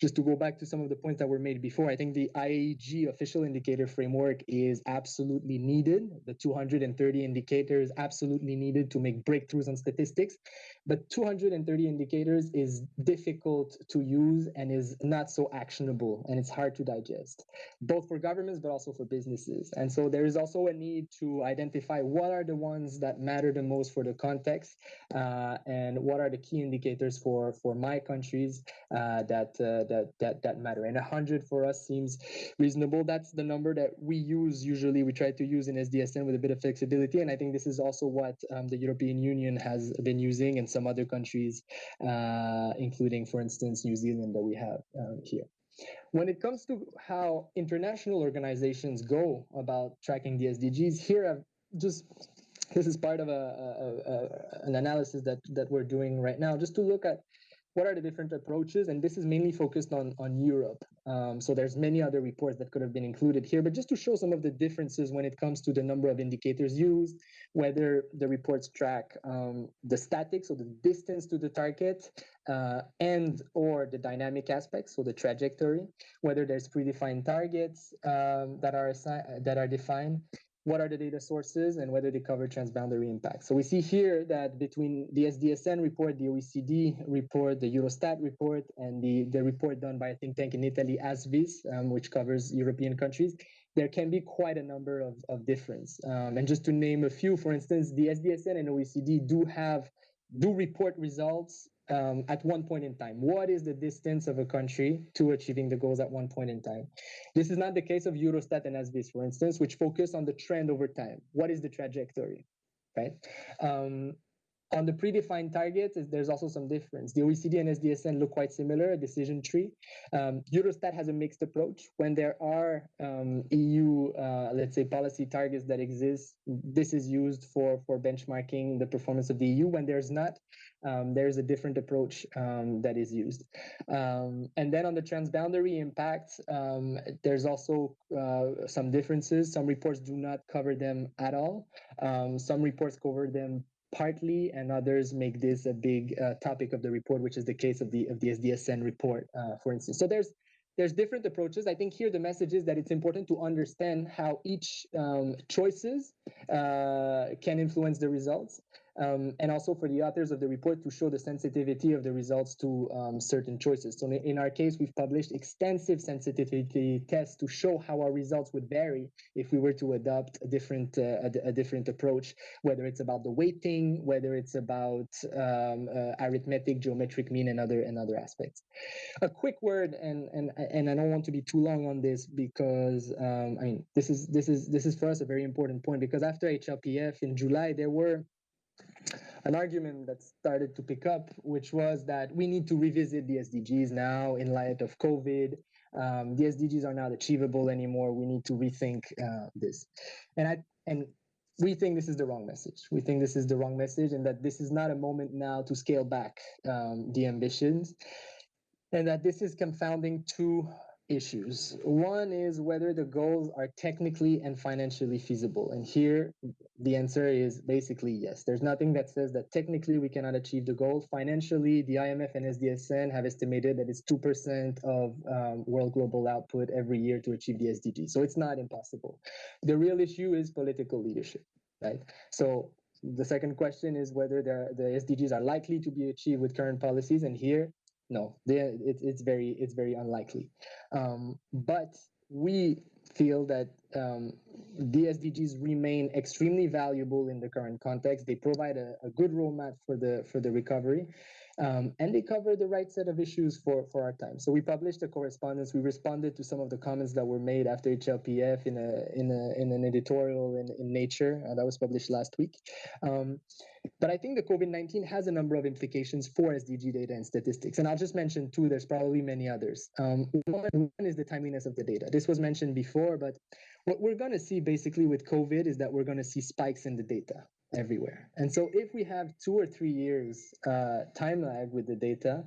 just to go back to some of the points that were made before, I think the IAG official indicator framework is absolutely needed. The 230 indicators absolutely needed to make breakthroughs on statistics. But 230 indicators is difficult to use and is not so actionable, and it's hard to digest, both for governments but also for businesses. And so there is also a need to identify what are the ones that matter the most for the context, and what are the key indicators for my countries that matter. And 100 for us seems reasonable. That's the number that we use usually. We try to use in SDSN with a bit of flexibility, and I think this is also what the European Union has been using, and some other countries, including, for instance, New Zealand that we have here. When it comes to how international organizations go about tracking the SDGs, here I've just, this is part of an analysis that we're doing right now, just to look at what are the different approaches, and this is mainly focused on Europe. So there's many other reports that could have been included here, but just to show some of the differences when it comes to the number of indicators used, whether the reports track the static, so the distance to the target, and or the dynamic aspects, so the trajectory, whether there's predefined targets that are defined, what are the data sources, and whether they cover transboundary impacts. So we see here that between the SDSN report, the OECD report, the Eurostat report, and the report done by a think tank in Italy, ASVIS, which covers European countries, there can be quite a number of difference. And just to name a few, for instance, the SDSN and OECD do report results at one point in time. What is the distance of a country to achieving the goals at one point in time? This is not the case of Eurostat and ASVIS, for instance, which focus on the trend over time. What is the trajectory, right? On the predefined targets, there's also some difference. The OECD and SDSN look quite similar, a decision tree. Eurostat has a mixed approach. When there are EU, let's say, policy targets that exist, this is used for benchmarking the performance of the EU. When there's not, there's a different approach that is used. And then on the transboundary impacts, there's also some differences. Some reports do not cover them at all. Some reports cover them partly, and others make this a big topic of the report, which is the case of the SDSN report, for instance. So there's different approaches. I think here the message is that it's important to understand how each choices can influence the results, and also for the authors of the report to show the sensitivity of the results to certain choices. So in our case, we've published extensive sensitivity tests to show how our results would vary if we were to adopt a different approach, whether it's about the weighting, whether it's about arithmetic, geometric mean, and other aspects. A quick word, and I don't want to be too long on this because I mean this is for us a very important point, because after HLPF in July there were an argument that started to pick up, which was that we need to revisit the SDGs now in light of COVID. The SDGs are not achievable anymore. We need to rethink this, and we think this is the wrong message. We think this is the wrong message, and that this is not a moment now to scale back the ambitions, and that this is confounding two issues. One is whether the goals are technically and financially feasible. And here the answer is basically yes. There's nothing that says that technically we cannot achieve the goal. Financially, the IMF and SDSN have estimated that it's 2% of world global output every year to achieve the SDG. So it's not impossible. The real issue is political leadership, right? So the second question is whether the SDGs are likely to be achieved with current policies. And here, no, it's very unlikely. But we feel that the SDGs remain extremely valuable in the current context. They provide a good roadmap for the recovery, and they cover the right set of issues for our time. So we published a correspondence. We responded to some of the comments that were made after HLPF in an editorial in Nature that was published last week. But I think the COVID-19 has a number of implications for SDG data and statistics. And I'll just mention two. There's probably many others. One is the timeliness of the data. This was mentioned before, but what we're going to see basically with COVID is that we're going to see spikes in the data everywhere. And so if we have 2 or 3 years time lag with the data,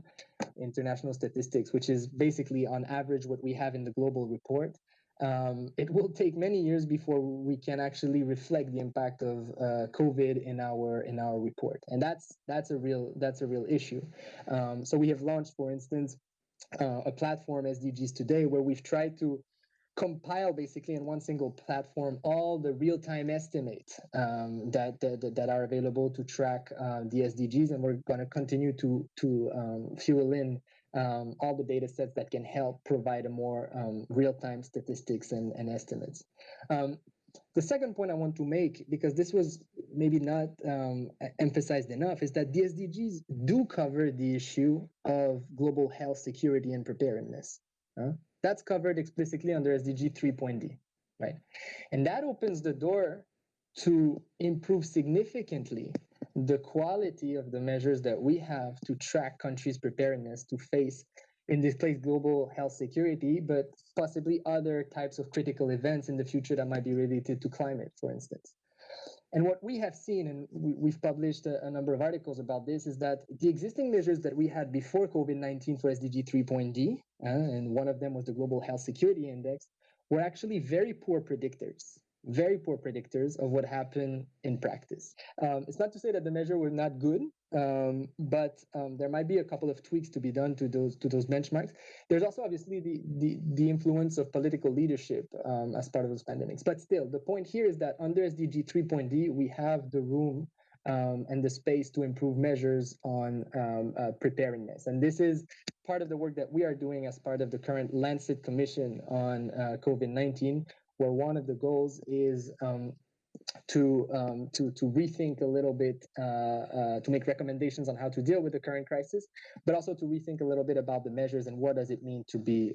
international statistics, which is basically on average what we have in the global report, it will take many years before we can actually reflect the impact of COVID in our report, and that's a real issue. So we have launched, for instance, a platform, SDGs Today, where we've tried to compile basically in one single platform all the real-time estimates that are available to track the SDGs, and we're going to continue to fuel in all the data sets that can help provide a more real-time statistics and estimates. The second point I want to make, because this was maybe not emphasized enough, is that the SDGs do cover the issue of global health, security, and preparedness. That's covered explicitly under SDG 3.D, right? And that opens the door to improve significantly the quality of the measures that we have to track countries' preparedness to face, in this case, global health security, but possibly other types of critical events in the future that might be related to climate, for instance. And what we have seen, and we've published a number of articles about this, is that the existing measures that we had before COVID-19 for SDG 3.D, and one of them was the Global Health Security Index, were actually very poor predictors very poor predictors of what happened in practice. It's not to say that the measure were not good, but there might be a couple of tweaks to be done to those benchmarks. There's also obviously the influence of political leadership as part of those pandemics. But still, the point here is that under SDG 3.D, we have the room and the space to improve measures on preparedness. And this is part of the work that we are doing as part of the current Lancet Commission on COVID-19, where one of the goals is to rethink a little bit, to make recommendations on how to deal with the current crisis, but also to rethink a little bit about the measures and what does it mean to be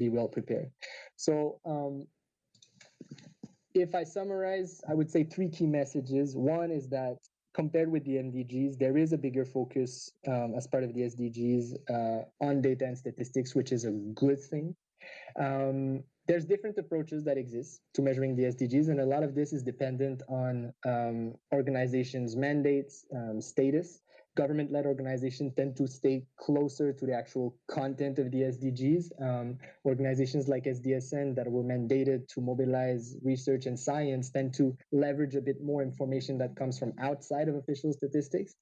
well prepared. So if I summarize, I would say three key messages. One is that compared with the MDGs, there is a bigger focus as part of the SDGs on data and statistics, which is a good thing. There's different approaches that exist to measuring the SDGs, and a lot of this is dependent on organizations' mandates, status. Government-led organizations tend to stay closer to the actual content of the SDGs. Organizations like SDSN that were mandated to mobilize research and science tend to leverage a bit more information that comes from outside of official statistics.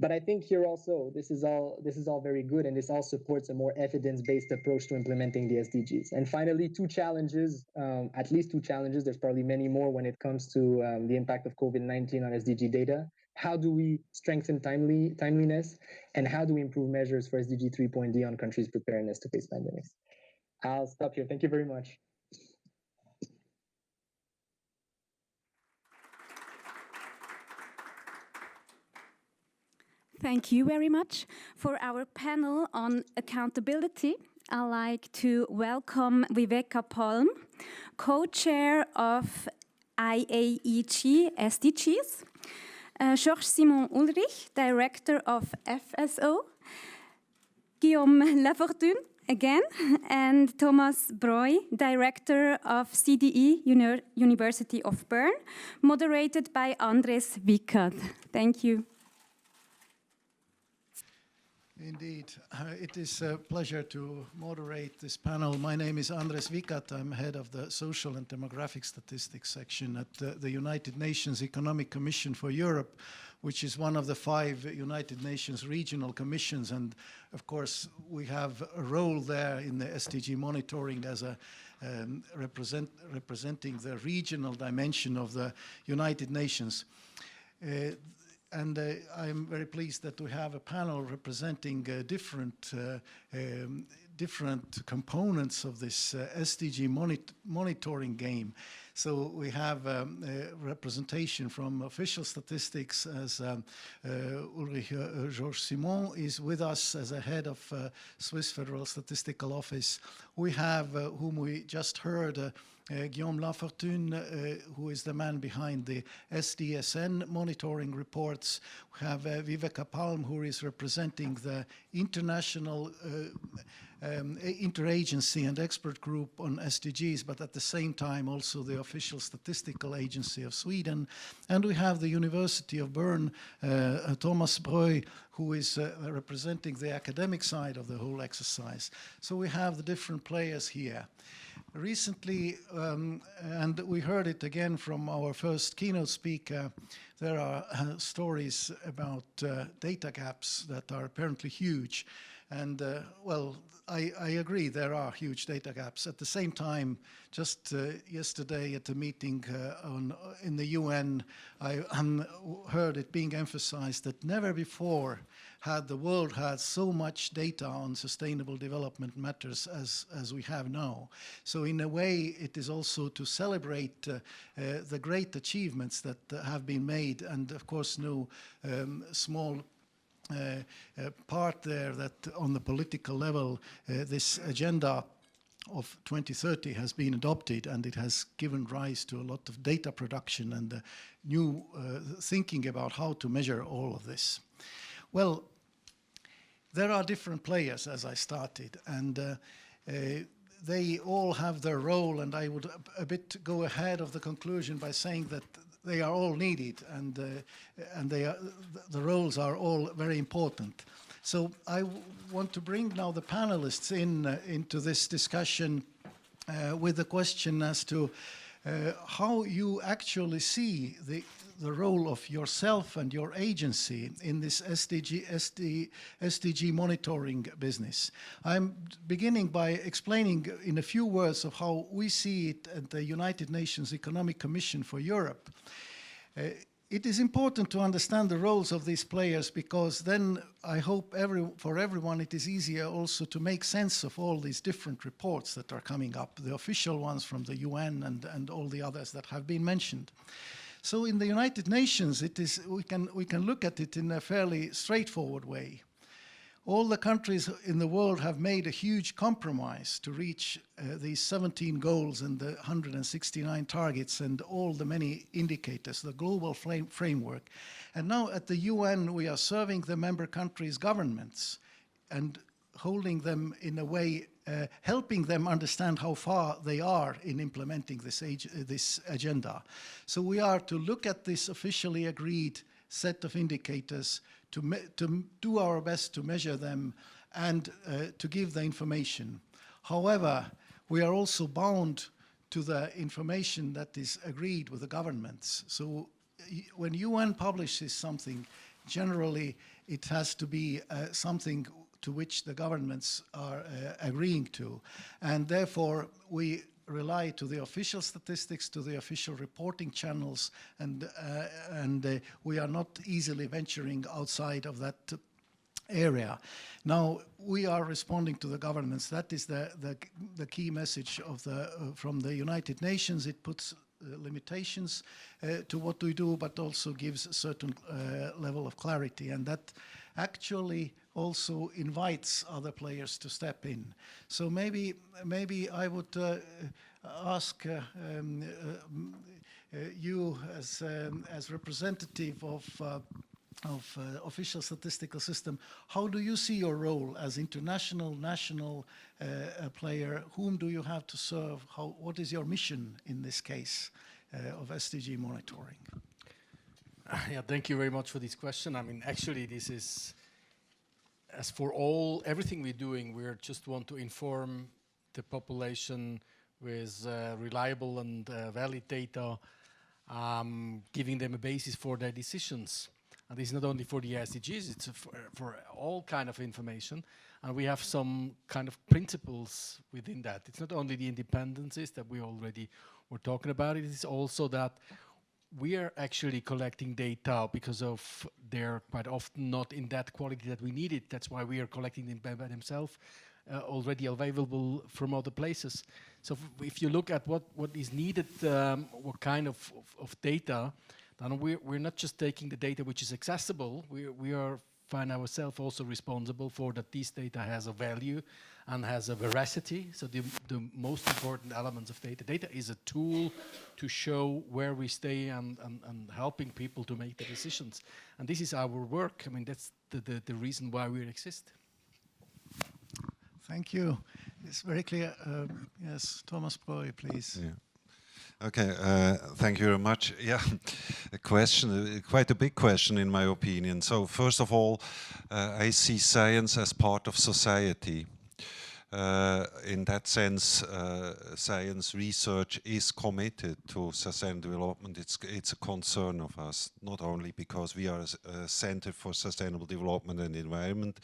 But I think here also, this is all very good, and this all supports a more evidence-based approach to implementing the SDGs. And finally, two challenges, at least two challenges. There's probably many more when it comes to the impact of COVID-19 on SDG data. How do we strengthen timeliness, and how do we improve measures for SDG 3.D on countries' preparedness to face pandemics? I'll stop here. Thank you very much. Thank you very much. For our panel on accountability, I'd like to welcome Viveka Palm, co-chair of IAEG SDGs, Georges-Simon Ulrich, director of FSO, Guillaume Lafortune, again, and Thomas Breuil, director of CDE University of Bern, moderated by Andres Wickert. Thank you. Indeed, it is a pleasure to moderate this panel. My name is Andres Wickert. I'm head of the Social and Demographic Statistics section at the United Nations Economic Commission for Europe, which is one of the 5 United Nations regional commissions. And of course, we have a role there in the SDG monitoring as a representing the regional dimension of the United Nations. And I'm very pleased that we have a panel representing different components of this SDG monitoring game. So we have a representation from official statistics as Ulrich Georges-Simon is with us as a head of Swiss Federal Statistical Office. We have, whom we just heard, Guillaume Lafortune, who is the man behind the SDSN monitoring reports. We have Viveka Palm, who is representing the international interagency and expert group on SDGs, but at the same time also the official statistical agency of Sweden. And we have the University of Bern, Thomas Breuil, who is representing the academic side of the whole exercise. So we have the different players here. Recently, and we heard it again from our first keynote speaker, there are stories about data gaps that are apparently huge. And well, I agree, there are huge data gaps. At the same time, just yesterday at a meeting in the UN, I heard it being emphasized that never before had the world had so much data on sustainable development matters as we have now. So in a way, it is also to celebrate the great achievements that have been made, and of course no small part there that on the political level, this agenda of 2030 has been adopted, and it has given rise to a lot of data production and new thinking about how to measure all of this. Well, there are different players, as I started, and they all have their role, and I would a bit go ahead of the conclusion by saying that they are all needed, and the roles are all very important. So I want to bring now the panelists into this discussion with the question as to how you actually see the role of yourself and your agency in this SDG monitoring business. I'm beginning by explaining in a few words of how we see it at the United Nations Economic Commission for Europe. It is important to understand the roles of these players, because then I hope for everyone it is easier also to make sense of all these different reports that are coming up, the official ones from the UN and all the others that have been mentioned. So in the United Nations, we can look at it in a fairly straightforward way. All the countries in the world have made a huge compromise to reach these 17 goals and the 169 targets and all the many indicators, the global framework. And now at the UN, we are serving the member countries' governments and holding them in a way, helping them understand how far they are in implementing this agenda. So we are to look at this officially agreed set of indicators, to do our best to measure them and to give the information. However, we are also bound to the information that is agreed with the governments. So when UN publishes something, generally it has to be something to which the governments are agreeing to. And therefore, we rely to the official statistics, to the official reporting channels, and we are not easily venturing outside of that area. Now, we are responding to the governments. That is the key message of from the United Nations. It puts limitations to what we do, but also gives a certain level of clarity, and that actually also invites other players to step in. So maybe I would ask you as representative of official statistical system, how do you see your role as international, national player? Whom do you have to serve? What is your mission in this case of SDG monitoring? Yeah, thank you very much for this question. I mean, actually, this is, as for everything we're doing, we just want to inform the population with reliable and valid data, giving them a basis for their decisions. And this is not only for the SDGs, it's for all kind of information. And we have some kind of principles within that. It's not only the independencies that we already were talking about, it is also that we are actually collecting data because of they're quite often not in that quality that we need it. That's why we are collecting them by themselves, already available from other places. So if you look at what is needed, what kind of data, then we're not just taking the data which is accessible. We find ourselves also responsible for that this data has a value and has a veracity. So the most important elements of data. Data is a tool to show where we stay and helping people to make the decisions. And this is our work. I mean, that's the reason why we exist. Thank you. It's very clear. Yes, Thomas Breu, please. Yeah. Okay, thank you very much. Yeah, a question, quite a big question in my opinion. So first of all, I see science as part of society. In that sense, science research is committed to sustainable development. It's a concern of us, not only because we are a center for sustainable development and environment,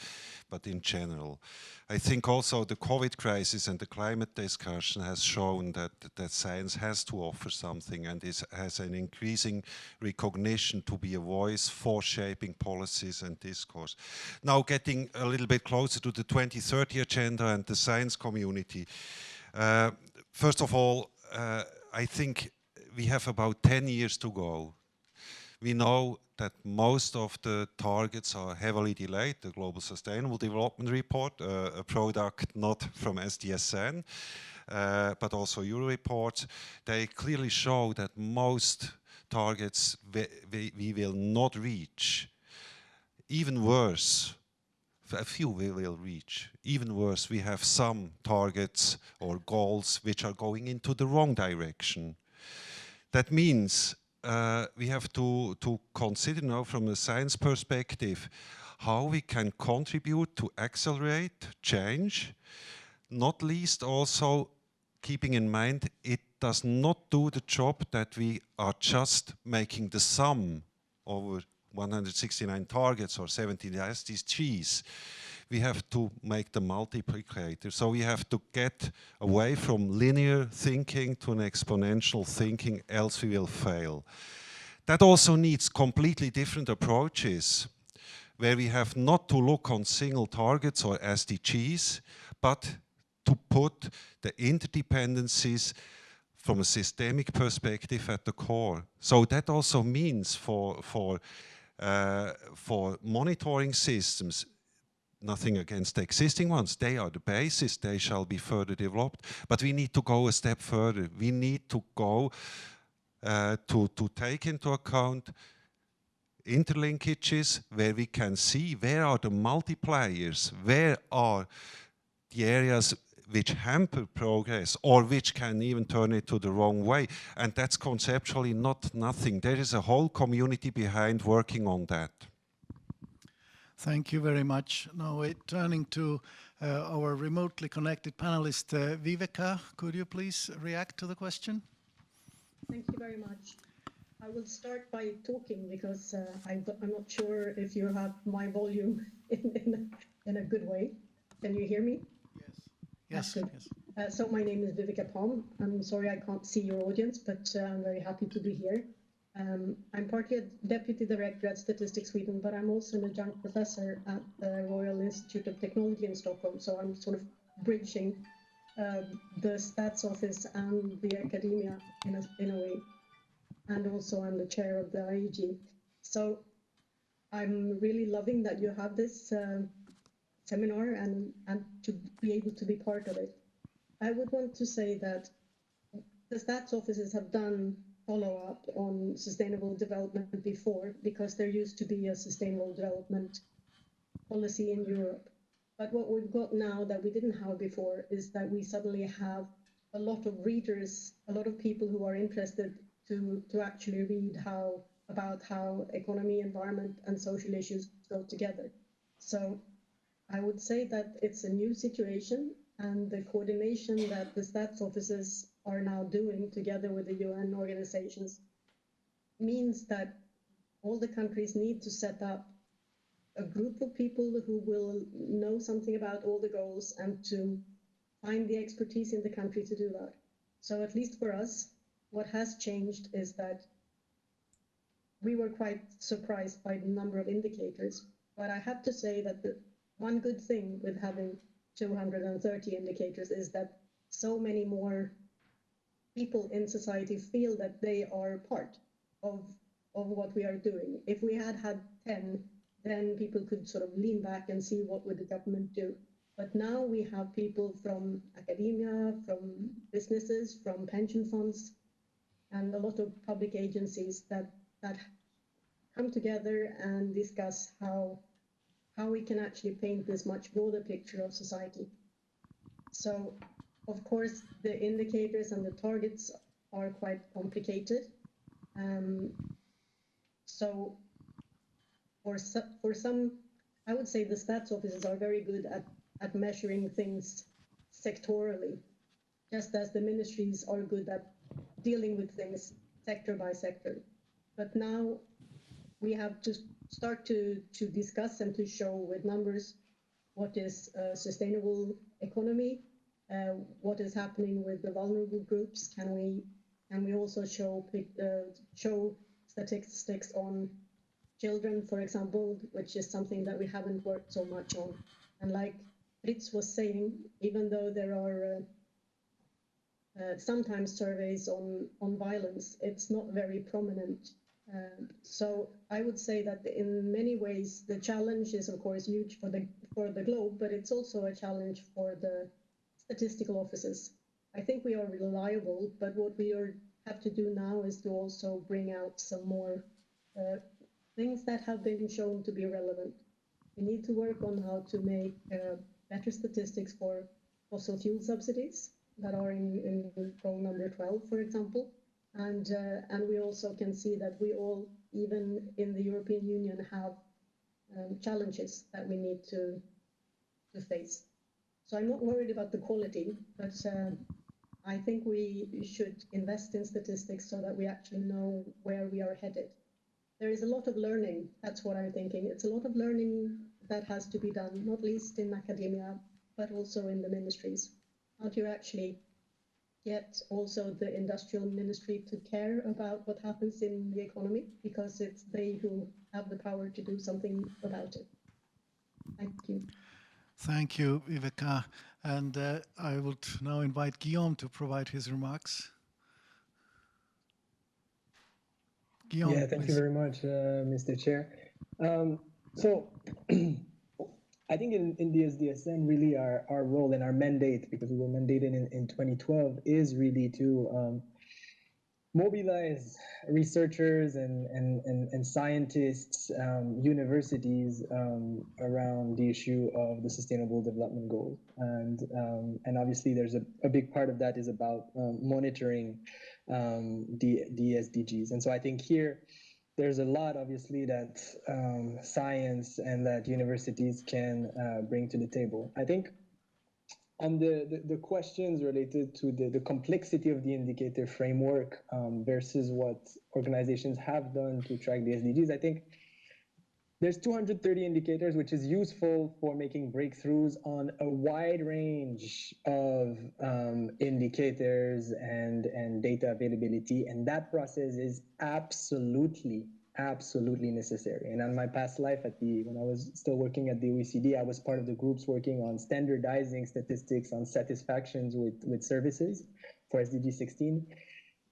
but in general. I think also the COVID crisis and the climate discussion has shown that science has to offer something and has an increasing recognition to be a voice for shaping policies and discourse. Now getting a little bit closer to the 2030 agenda and the science community. First of all, I think we have about 10 years to go. We know that most of the targets are heavily delayed. The Global Sustainable Development Report, a product not from SDSN, but also your reports, they clearly show that most targets we will not reach. Even worse, a few we will reach. Even worse, we have some targets or goals which are going into the wrong direction. That means we have to consider now from a science perspective how we can contribute to accelerate change, not least also keeping in mind it does not do the job that we are just making the sum over 169 targets or 17 SDGs. We have to make the multiplicator. So we have to get away from linear thinking to an exponential thinking, else we will fail. That also needs completely different approaches, where we have not to look on single targets or SDGs, but to put the interdependencies from a systemic perspective at the core. So that also means for monitoring systems, nothing against the existing ones, they are the basis, they shall be further developed, but we need to go a step further. We need to go to take into account interlinkages where we can see where are the multipliers, where are the areas which hamper progress or which can even turn it to the wrong way. And that's conceptually not nothing. There is a whole community behind working on that. Thank you very much. Now we're turning to our remotely connected panelist, Viveka. Could you please react to the question? Thank you very much. I will start by talking because I'm not sure if you have my volume in a good way. Can you hear me? Yes. Good. So my name is Viveka Palm. I'm sorry I can't see your audience, but I'm very happy to be here. I'm partly a Deputy Director at Statistics Sweden, but I'm also an adjunct professor at the Royal Institute of Technology in Stockholm. So I'm sort of bridging the Stats Office and the academia in a way. And also I'm the chair of the IEG. So I'm really loving that you have this seminar and to be able to be part of it. I would want to say that the stats offices have done follow-up on sustainable development before, because there used to be a sustainable development policy in Europe. But what we've got now that we didn't have before is that we suddenly have a lot of readers, a lot of people who are interested to actually read about how economy, environment, and social issues go together. So I would say that it's a new situation, and the coordination that the stats offices are now doing together with the UN organizations means that all the countries need to set up a group of people who will know something about all the goals and to find the expertise in the country to do that. So at least for us, what has changed is that we were quite surprised by the number of indicators, but I have to say that the one good thing with having 230 indicators is that so many more people in society feel that they are part of what we are doing. If we had 10, then people could sort of lean back and see what would the government do. But now we have people from academia, from businesses, from pension funds, and a lot of public agencies that come together and discuss how we can actually paint this much broader picture of society. So, of course, the indicators and the targets are quite complicated. So, for some, I would say the stats offices are very good at measuring things sectorally, just as the ministries are good at dealing with things sector by sector. But now we have to start to discuss and to show with numbers what is a sustainable economy, what is happening with the vulnerable groups. Can we also show statistics on children, for example, which is something that we haven't worked so much on. And like Fritz was saying, even though there are sometimes surveys on violence, it's not very prominent. So I would say that in many ways the challenge is of course huge for the globe, but it's also a challenge for the statistical offices. I think we are reliable, but what we have to do now is to also bring out some more things that have been shown to be relevant. We need to work on how to make better statistics for fossil fuel subsidies that are in goal number 12, for example. And we also can see that we all, even in the European Union, have challenges that we need to face. So I'm not worried about the quality, but I think we should invest in statistics so that we actually know where we are headed. There is a lot of learning, that's what I'm thinking. It's a lot of learning that has to be done, not least in academia, but also in the ministries. How do you actually get also the industrial ministry to care about what happens in the economy, because it's they who have the power to do something about it. Thank you. Thank you, Viveka. And I would now invite Guillaume to provide his remarks. Guillaume, Yeah, thank you please. very much, Mr. Chair. So I think in the SDSN, really our role and our mandate, because we were mandated in 2012, is really to mobilize researchers and scientists, universities around the issue of the Sustainable Development Goals. And obviously there's a big part of that is about monitoring the SDGs. And so I think here, there's a lot, obviously, that science and that universities can bring to the table. I think on the questions related to the complexity of the indicator framework versus what organizations have done to track the SDGs, I think there's 230 indicators, which is useful for making breakthroughs on a wide range of indicators and data availability. And that process is absolutely necessary. And on my past life when I was still working at the OECD, I was part of the groups working on standardizing statistics on satisfactions with services for SDG 16.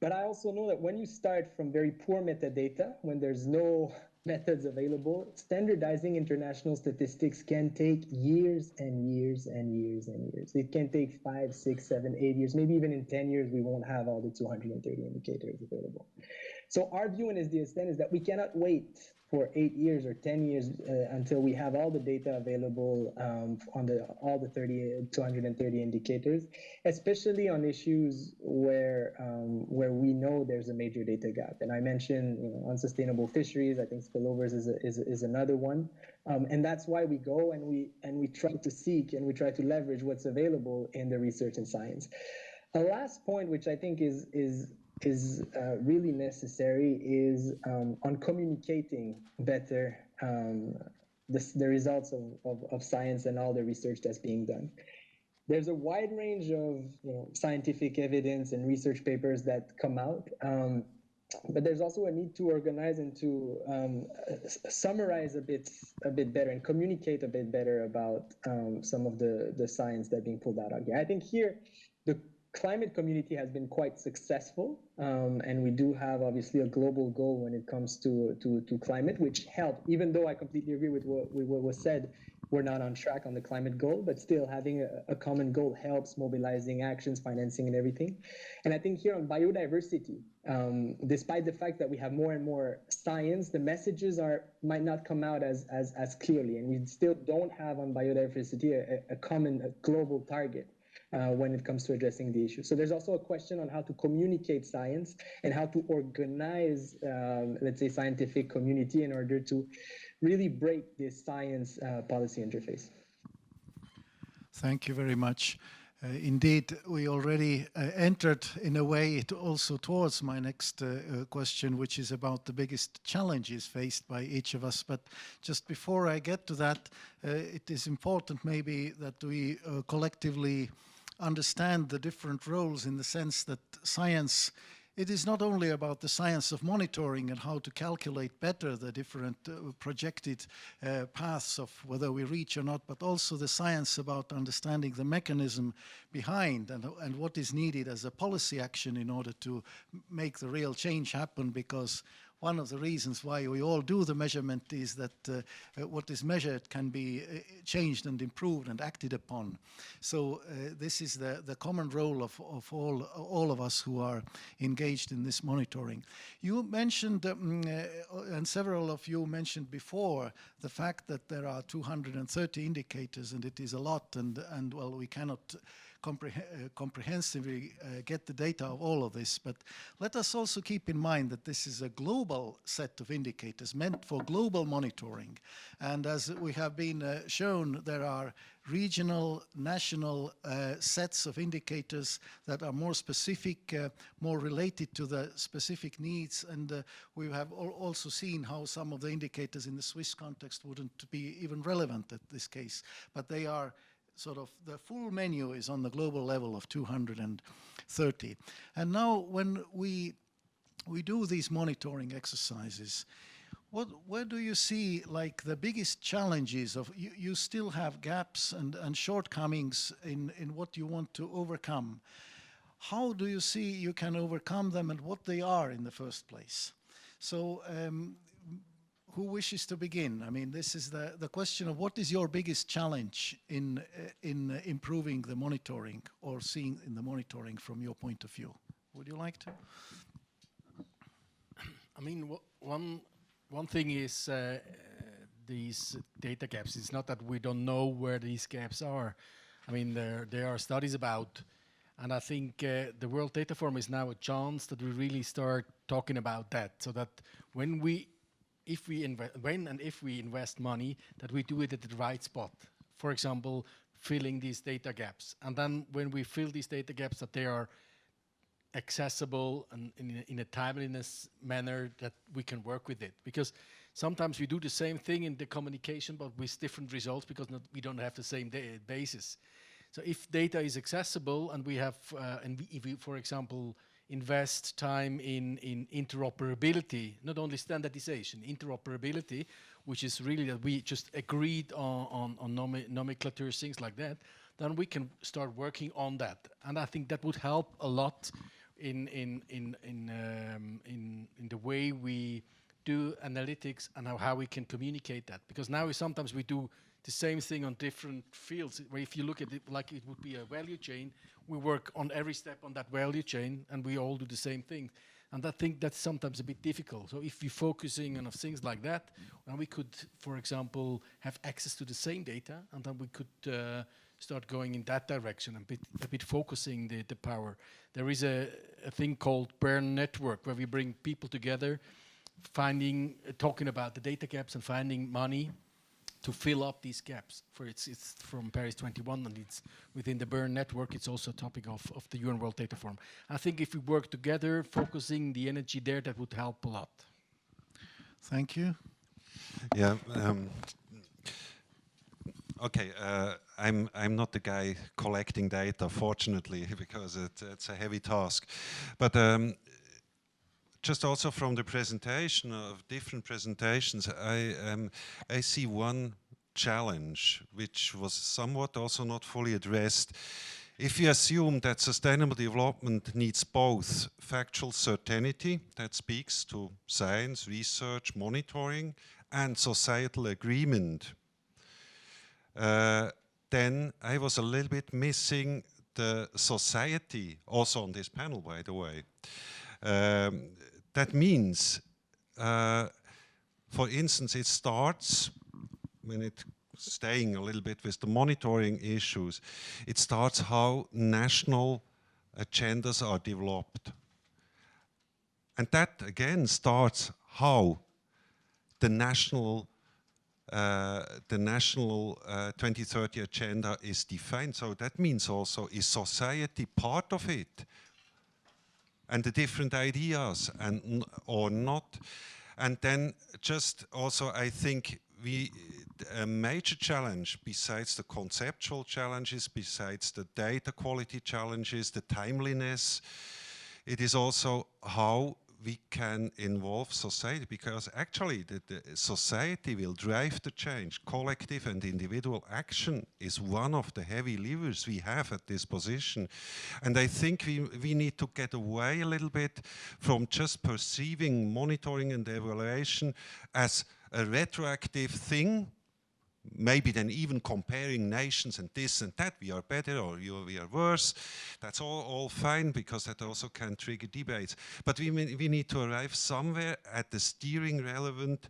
But I also know that when you start from very poor metadata, when there's no methods available, standardizing international statistics can take years and years and years and years. It can take 5, 6, 7, 8 years, maybe even in 10 years, we won't have all the 230 indicators available. So our view in SDSN is that we cannot wait for 8 years or 10 years until we have all the data available on all the 230 indicators, especially on issues where we know there's a major data gap. And I mentioned unsustainable fisheries. I think spillovers is another one, and that's why we go and we try to seek and we try to leverage what's available in the research and science. A last point, which I think is really necessary, is on communicating better the results of science and all the research that's being done. There's a wide range of scientific evidence and research papers that come out, but there's also a need to organize and to summarize a bit better and communicate a bit better about some of the science that's being pulled out here. I think here the climate community has been quite successful, and we do have obviously a global goal when it comes to climate, which helped, even though I completely agree with what was said, we're not on track on the climate goal, but still having a common goal helps mobilizing actions, financing, and everything. And I think here on biodiversity, despite the fact that we have more and more science, the messages might not come out as clearly, and we still don't have on biodiversity a common global target when it comes to addressing the issue. So there's also a question on how to communicate science and how to organize, let's say, scientific community in order to really break this science policy interface. Thank you very much. Indeed, we already entered in a way also towards my next question, which is about the biggest challenges faced by each of us. But just before I get to that, it is important maybe that we collectively understand the different roles, in the sense that science, it is not only about the science of monitoring and how to calculate better the different projected paths of whether we reach or not, but also the science about understanding the mechanism behind and what is needed as a policy action in order to make the real change happen. Because one of the reasons why we all do the measurement is that what is measured can be changed and improved and acted upon. So this is the common role of all of us who are engaged in this monitoring. You mentioned, and several of you mentioned before, the fact that there are 230 indicators, and it is a lot, and well, we cannot comprehensively get the data of all of this, but let us also keep in mind that this is a global set of indicators meant for global monitoring. And as we have been shown, there are regional, national sets of indicators that are more specific, more related to the specific needs. And we have also seen how some of the indicators in the Swiss context wouldn't be even relevant at this case, but they are sort of, the full menu is on the global level of 230. And now when we do these monitoring exercises, where do you see like the biggest challenges of, you still have gaps and shortcomings in what you want to overcome. How do you see you can overcome them and what they are in the first place? So who wishes to begin? I mean, this is the question of what is your biggest challenge in improving the monitoring or seeing in the monitoring from your point of view? Would you like to? I mean, one thing is these data gaps. It's not that we don't know where these gaps are. I mean, there are studies about, and I think the World Data Forum is now a chance that we really start talking about that, so that when if we invest money, that we do it at the right spot. For example, filling these data gaps, and then when we fill these data gaps, that they are accessible and in a timeliness manner that we can work with it. Because sometimes we do the same thing in the communication, but with different results because we don't have the same basis. So if data is accessible and we have, if we, for example, invest time in interoperability, not only standardization, interoperability, which is really that we just agreed on nomenclature, things like that, then we can start working on that. And I think that would help a lot in the way we do analytics and how we can communicate that. Because now sometimes we do the same thing on different fields, where if you look at it like it would be a value chain, we work on every step on that value chain and we all do the same thing. And I think that's sometimes a bit difficult. So if we're focusing on things like that, then we could, for example, have access to the same data, and then we could start going in that direction and a bit focusing the power. There is a thing called Bern network, where we bring people together, talking about the data gaps and finding money to fill up these gaps. It's from Paris 21, and it's within the Bern network. It's also a topic of the UN World Data Forum. I think if we work together, focusing the energy there, that would help a lot. Thank you. Yeah. Okay, I'm not the guy collecting data, fortunately, because it's a heavy task. But just also from the presentation of different presentations, I see one challenge which was somewhat also not fully addressed. If you assume that sustainable development needs both factual certainty, that speaks to science, research, monitoring, and societal agreement, then I was a little bit missing the society, also on this panel, by the way. That means, for instance, it starts, when it's staying a little bit with the monitoring issues, it starts how national agendas are developed. And that, again, starts how the national 2030 agenda is defined. So that means also, is society part of it? And the different ideas, or not? And then just also, I think a major challenge, besides the conceptual challenges, besides the data quality challenges, the timeliness, it is also how we can involve society, because actually the society will drive the change. Collective and individual action is one of the heavy levers we have at this position. And I think we need to get away a little bit from just perceiving monitoring and evaluation as a retroactive thing, maybe then even comparing nations and this and that, we are better or we are worse. That's all fine, because that also can trigger debates. But we need to arrive somewhere at the steering relevant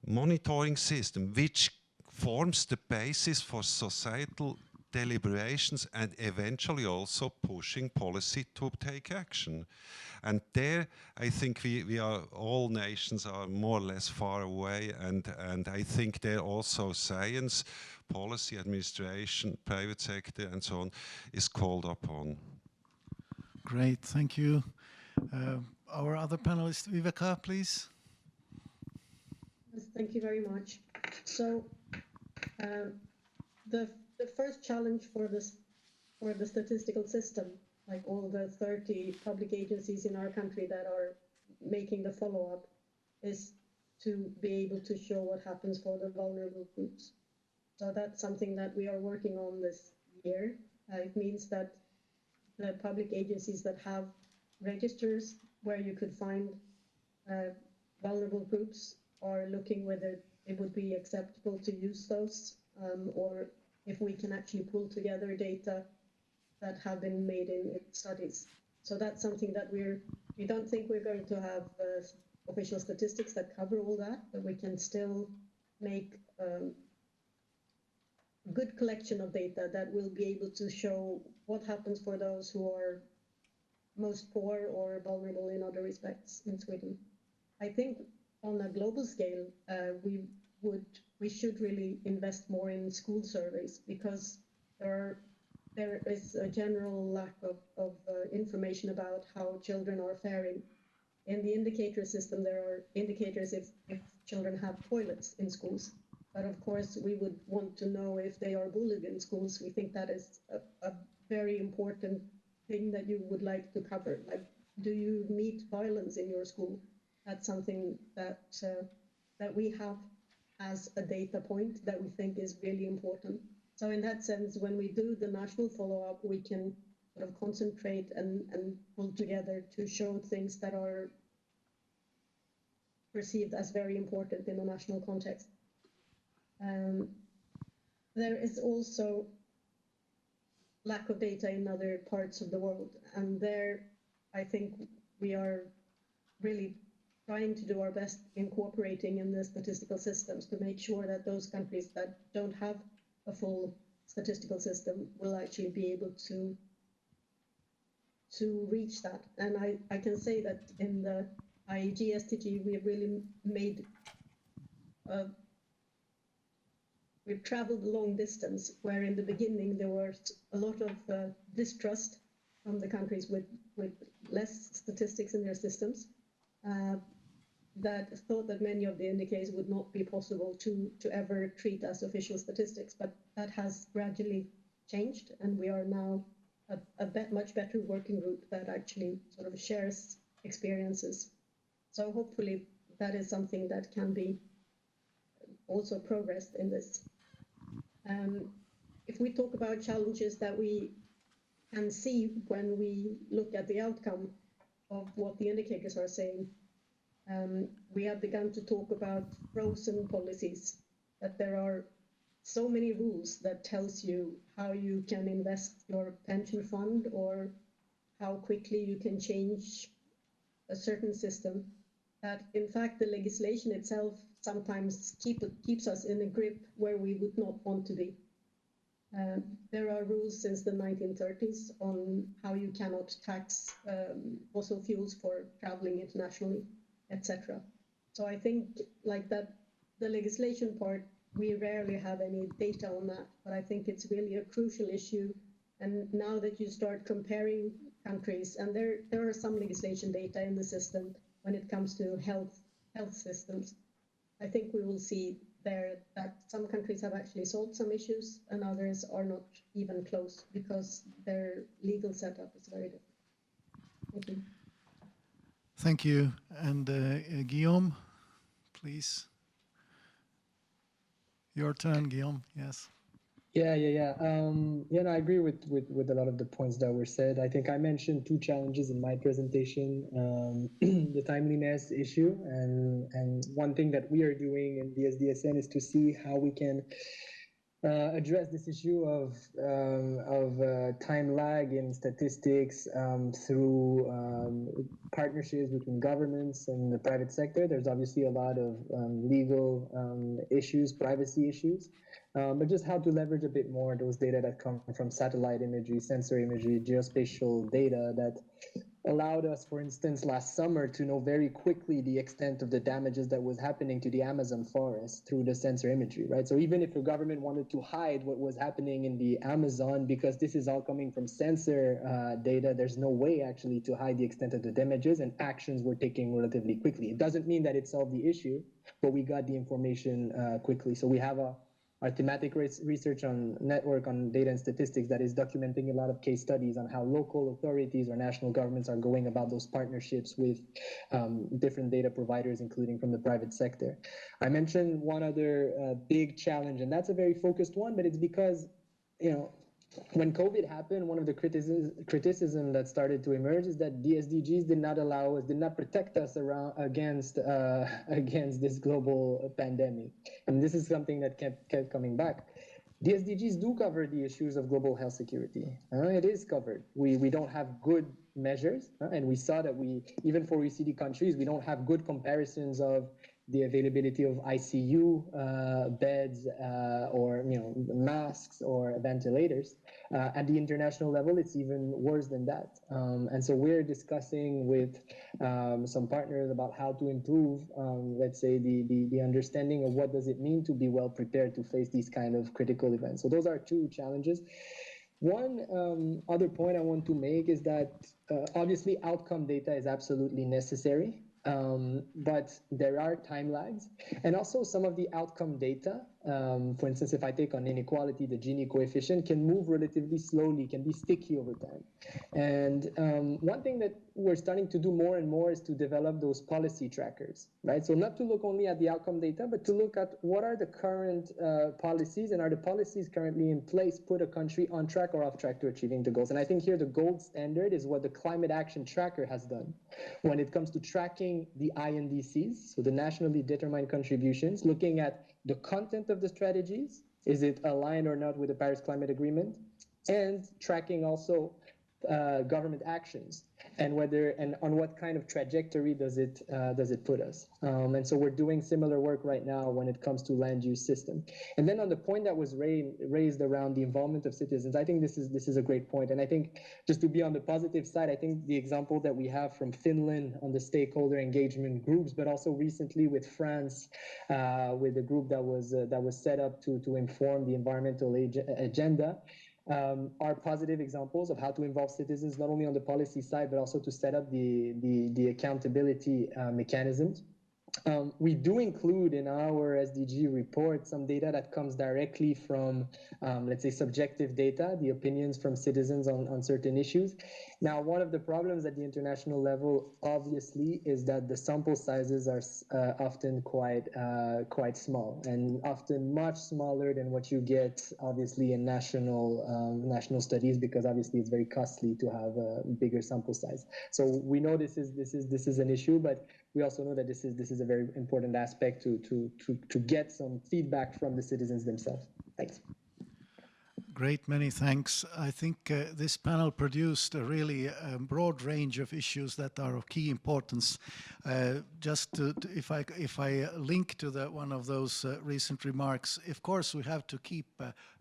monitoring system, which forms the basis for societal deliberations and eventually also pushing policy to take action. And there, I think we are, all nations are more or less far away, and I think there also science, policy, administration, private sector, and so on, is called upon. Great, thank you. Our other panelist, Viveka, please. Yes, thank you very much. So the first challenge for the statistical system, like all the 30 public agencies in our country that are making the follow-up, is to be able to show what happens for the vulnerable groups. So that's something that we are working on this year. It means that the public agencies that have registers where you could find vulnerable groups are looking whether it would be acceptable to use those, or if we can actually pull together data that have been made in studies. So that's something that we don't think we're going to have official statistics that cover all that, but we can still make good collection of data that will be able to show what happens for those who are most poor or vulnerable in other respects in Sweden. I think on a global scale, we should really invest more in school surveys, because there is a general lack of information about how children are faring. In the indicator system, there are indicators if children have toilets in schools. But of course, we would want to know if they are bullied in schools. We think that is a very important thing that you would like to cover. Like, do you meet violence in your school? That's something that we have as a data point that we think is really important. So in that sense, when we do the national follow-up, we can sort of concentrate and pull together to show things that are perceived as very important in the national context. There is also lack of data in other parts of the world, and there I think we are really trying to do our best in cooperating in the statistical systems to make sure that those countries that don't have a full statistical system will actually be able to reach that. And I can say that in the IEG SDG, we have really made we've traveled a long distance, where in the beginning there was a lot of distrust from the countries with less statistics in their systems, that thought that many of the indicators would not be possible to ever treat as official statistics. But that has gradually changed, and we are now a much better working group that actually sort of shares experiences. So hopefully that is something that can be also progressed in this. If we talk about challenges that we can see when we look at the outcome of what the indicators are saying, we have begun to talk about frozen policies, that there are so many rules that tells you how you can invest your pension fund or how quickly you can change a certain system, that in fact the legislation itself sometimes keeps us in a grip where we would not want to be. There are rules since the 1930s on how you cannot tax fossil fuels for traveling internationally, etc. So I think like that, the legislation part, we rarely have any data on that, but I think it's really a crucial issue. And now that you start comparing countries, and there are some legislation data in the system when it comes to health systems, I think we will see there that some countries have actually solved some issues and others are not even close because their legal setup is very different. Thank you. Thank you. And Guillaume, please. Your turn, Guillaume. Yes. Yeah. No, I agree with a lot of the points that were said. I think I mentioned two challenges in my presentation: the timeliness issue, and one thing that we are doing in the SDSN is to see how we can address this issue of time lag in statistics through partnerships between governments and the private sector. There's obviously a lot of legal issues, privacy issues, but just how to leverage a bit more those data that come from satellite imagery, sensor imagery, geospatial data that allowed us, for instance, last summer to know very quickly the extent of the damages that was happening to the Amazon forest through the sensor imagery, right? So even if the government wanted to hide what was happening in the Amazon, because this is all coming from sensor data, there's no way actually to hide the extent of the damages, and actions were taken relatively quickly. It doesn't mean that it solved the issue, but we got the information quickly. So we have our thematic research on network on data and statistics that is documenting a lot of case studies on how local authorities or national governments are going about those partnerships with different data providers, including from the private sector. I mentioned one other big challenge, and that's a very focused one, but it's because, you know, when COVID happened, one of the criticism that started to emerge is that the SDGs did not allow us, did not protect us against this global pandemic. And this is something that kept coming back. The SDGs do cover the issues of global health security. It is covered. We don't have good measures, and we saw that even for OECD countries, we don't have good comparisons of the availability of ICU beds or masks or ventilators. At the international level, it's even worse than that. And so we're discussing with some partners about how to improve, let's say, the understanding of what does it mean to be well prepared to face these kind of critical events. So those are two challenges. One other point I want to make is that obviously outcome data is absolutely necessary. But there are time lags, and also some of the outcome data, for instance, if I take on inequality, the Gini coefficient can move relatively slowly, can be sticky over time. And one thing that we're starting to do more and more is to develop those policy trackers, right? So not to look only at the outcome data, but to look at what are the current policies, and are the policies currently in place put a country on track or off track to achieving the goals. And I think here the gold standard is what the Climate Action Tracker has done when it comes to tracking the INDCs, so the nationally determined contributions, looking at the content of the strategies, is it aligned or not with the Paris Climate Agreement, and tracking also government actions, and on what kind of trajectory does it put us. And so we're doing similar work right now when it comes to land use system. And then on the point that was raised around the involvement of citizens, I think this is a great point. And I think just to be on the positive side, I think the example that we have from Finland on the stakeholder engagement groups, but also recently with France, with a group that was set up to inform the environmental agenda, are positive examples of how to involve citizens, not only on the policy side, but also to set up the accountability mechanisms. We do include in our SDG report some data that comes directly from, let's say, subjective data, the opinions from citizens on certain issues. Now, one of the problems at the international level, obviously, is that the sample sizes are often quite small, and often much smaller than what you get, obviously, in national studies, because obviously it's very costly to have a bigger sample size. So we know this is an issue, but we also know that this is a very important aspect to get some feedback from the citizens themselves. Thanks. Great, many thanks. I think this panel produced a really broad range of issues that are of key importance. If I link to one of those recent remarks, of course we have to keep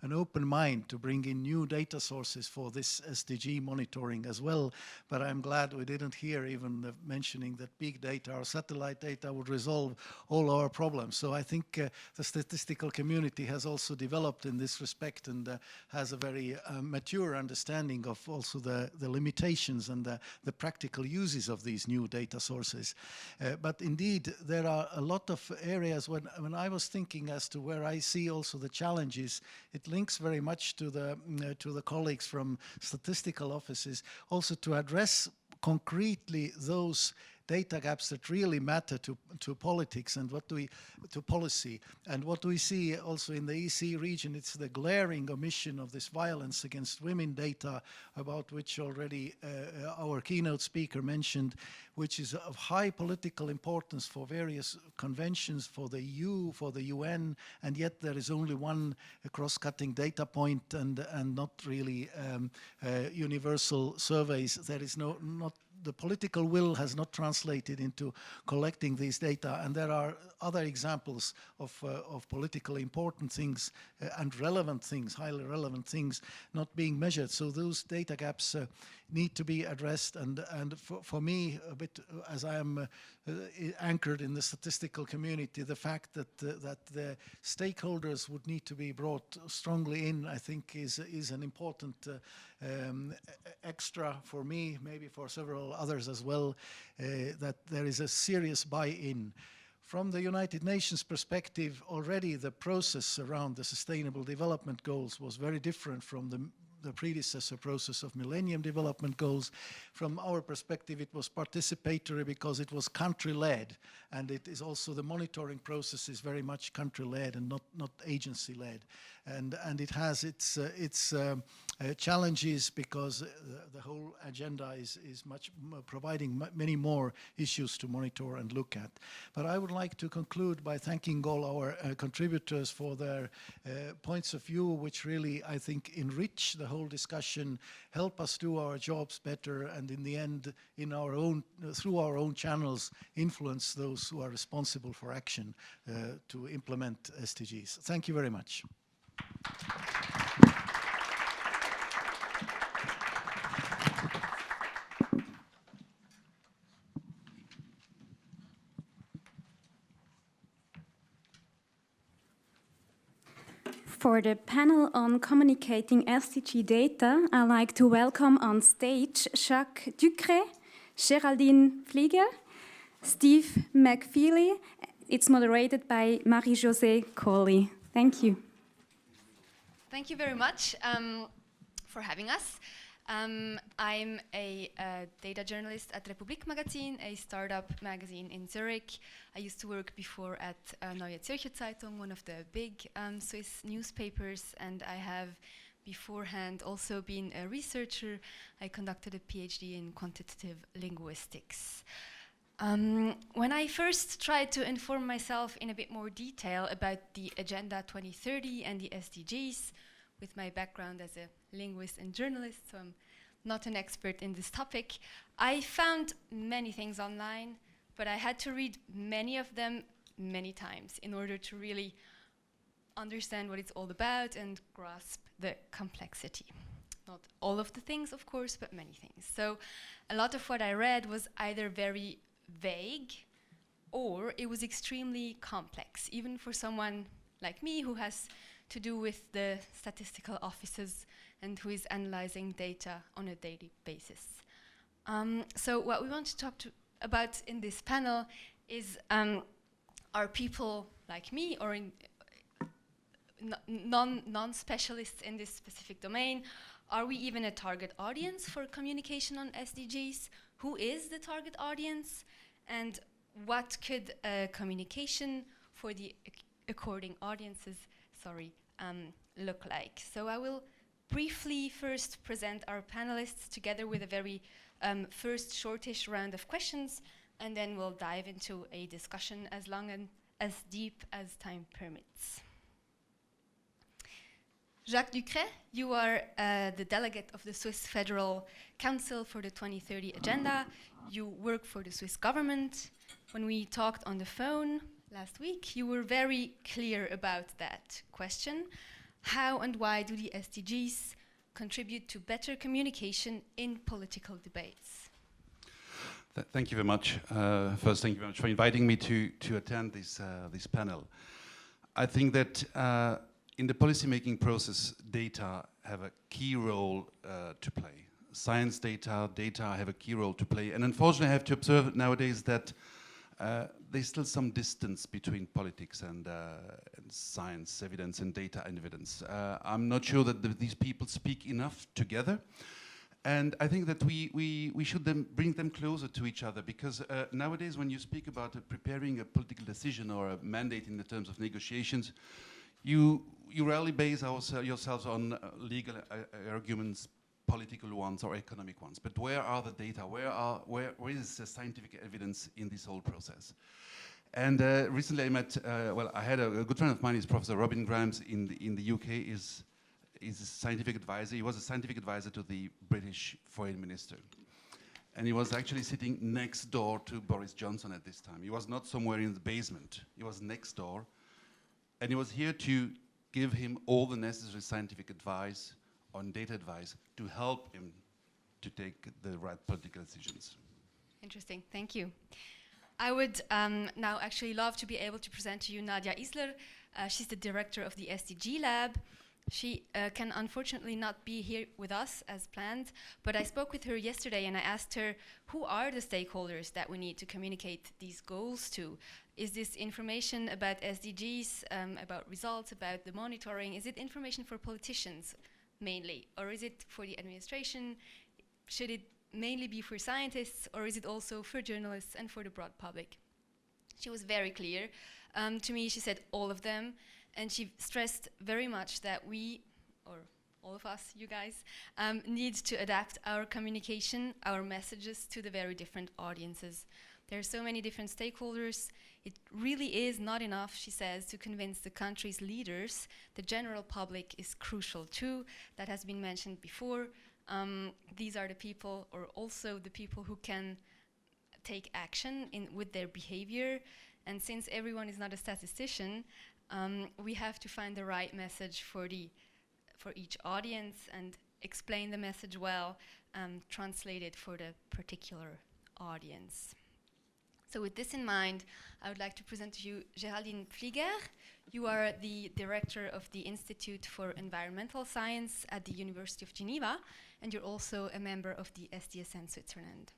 an open mind to bring in new data sources for this SDG monitoring as well. But I'm glad we didn't hear even mentioning that big data or satellite data would resolve all our problems. So I think the statistical community has also developed in this respect, and has a very mature understanding of also the limitations and the practical uses of these new data sources. But indeed, there are a lot of areas when I was thinking as to where I see also the challenges, it links very much to the colleagues from statistical offices, also to address concretely those data gaps that really matter to politics and to policy. And what we see also in the EC region, it's the glaring omission of this violence against women data, about which already our keynote speaker mentioned, which is of high political importance for various conventions, for the EU, for the UN, and yet there is only one cross-cutting data point and not really universal surveys. There is not the political will has not translated into collecting these data, and there are other examples of politically important things and relevant things, highly relevant things, not being measured. So those data gaps need to be addressed, and for me, a bit as I am anchored in the statistical community, the fact that the stakeholders would need to be brought strongly in, I think, is an important extra for me, maybe for several others as well, that there is a serious buy-in. From the United Nations perspective, already the process around the Sustainable Development Goals was very different from the predecessor process of Millennium Development Goals. From our perspective, it was participatory because it was country-led, and it is also the monitoring process is very much country-led and not agency-led. And it has its challenges because the whole agenda is much providing many more issues to monitor and look at. But I would like to conclude by thanking all our contributors for their points of view, which really, I think, enrich the whole discussion, help us do our jobs better, and in the end, through our own channels, influence those who are responsible for action to implement SDGs. Thank you very much. For the panel on communicating SDG data, I'd like to welcome on stage Jacques Ducret, Geraldine Flieger, Steve McFeely. It's moderated by Marie-Josée Colley. Thank you. Thank you very much for having us. I'm a data journalist at Republik Magazin, a startup magazine in Zurich. I used to work before at Neue Zürcher Zeitung, one of the big Swiss newspapers, and I have beforehand also been a researcher. I conducted a PhD in quantitative linguistics. When I first tried to inform myself in a bit more detail about the Agenda 2030 and the SDGs, with my background as a linguist and journalist, so I'm not an expert in this topic, I found many things online, but I had to read many of them many times in order to really understand what it's all about and grasp the complexity. Not all of the things, of course, but many things. So a lot of what I read was either very vague or it was extremely complex, even for someone like me who has to do with the statistical offices and who is analyzing data on a daily basis. So what we want to talk about in this panel is are people like me or non-specialists in this specific domain, are we even a target audience for communication on SDGs? Who is the target audience? And what could communication for the according audiences look like? So I will briefly first present our panelists together with a very first shortish round of questions, and then we'll dive into a discussion as long and as deep as time permits. Jacques Ducret, you are the delegate of the Swiss Federal Council for the 2030 Agenda. You work for the Swiss government. When we talked on the phone last week, you were very clear about that question. How and why do the SDGs contribute to better communication in political debates? Thank you very much. First, thank you very much for inviting me to attend this panel. I think that in the policymaking process, data have a key role to play. Science data have a key role to play. And unfortunately, I have to observe nowadays that there's still some distance between politics and science evidence and data evidence. I'm not sure that these people speak enough together. And I think that we should then bring them closer to each other, because nowadays when you speak about preparing a political decision or a mandate in the terms of negotiations, you rarely base yourselves on legal arguments, political ones or economic ones. But where are the data? Where is the scientific evidence in this whole process? And recently I met, I had a good friend of mine, is Professor Robin Grimes in the UK, is a scientific advisor. He was a scientific advisor to the British Foreign Minister. And he was actually sitting next door to Boris Johnson at this time. He was not somewhere in the basement. He was next door. And he was here to give him all the necessary scientific advice on data advice to help him to take the right political decisions. Interesting, thank you. I would now actually love to be able to present to you Nadia Isler. She's the director of the SDG Lab. She can unfortunately not be here with us as planned, but I spoke with her yesterday and I asked her, who are the stakeholders that we need to communicate these goals to? Is this information about SDGs, about results, about the monitoring? Is it information for politicians mainly, or is it for the administration? Should it mainly be for scientists, or is it also for journalists and for the broad public? She was very clear. To me, she said all of them, and she stressed very much that we, or all of us, you guys, need to adapt our communication, our messages to the very different audiences. There are so many different stakeholders. It really is not enough, she says, to convince the country's leaders. The general public is crucial too. That has been mentioned before. These are the people, or also the people who can take action with their behavior. And since everyone is not a statistician, we have to find the right message for each audience and explain the message well, translate it for the particular audience. So with this in mind, I would like to present to you Géraldine Pfliger. You are the director of the Institute for Environmental Science at the University of Geneva, and you're also a member of the SDSN Switzerland.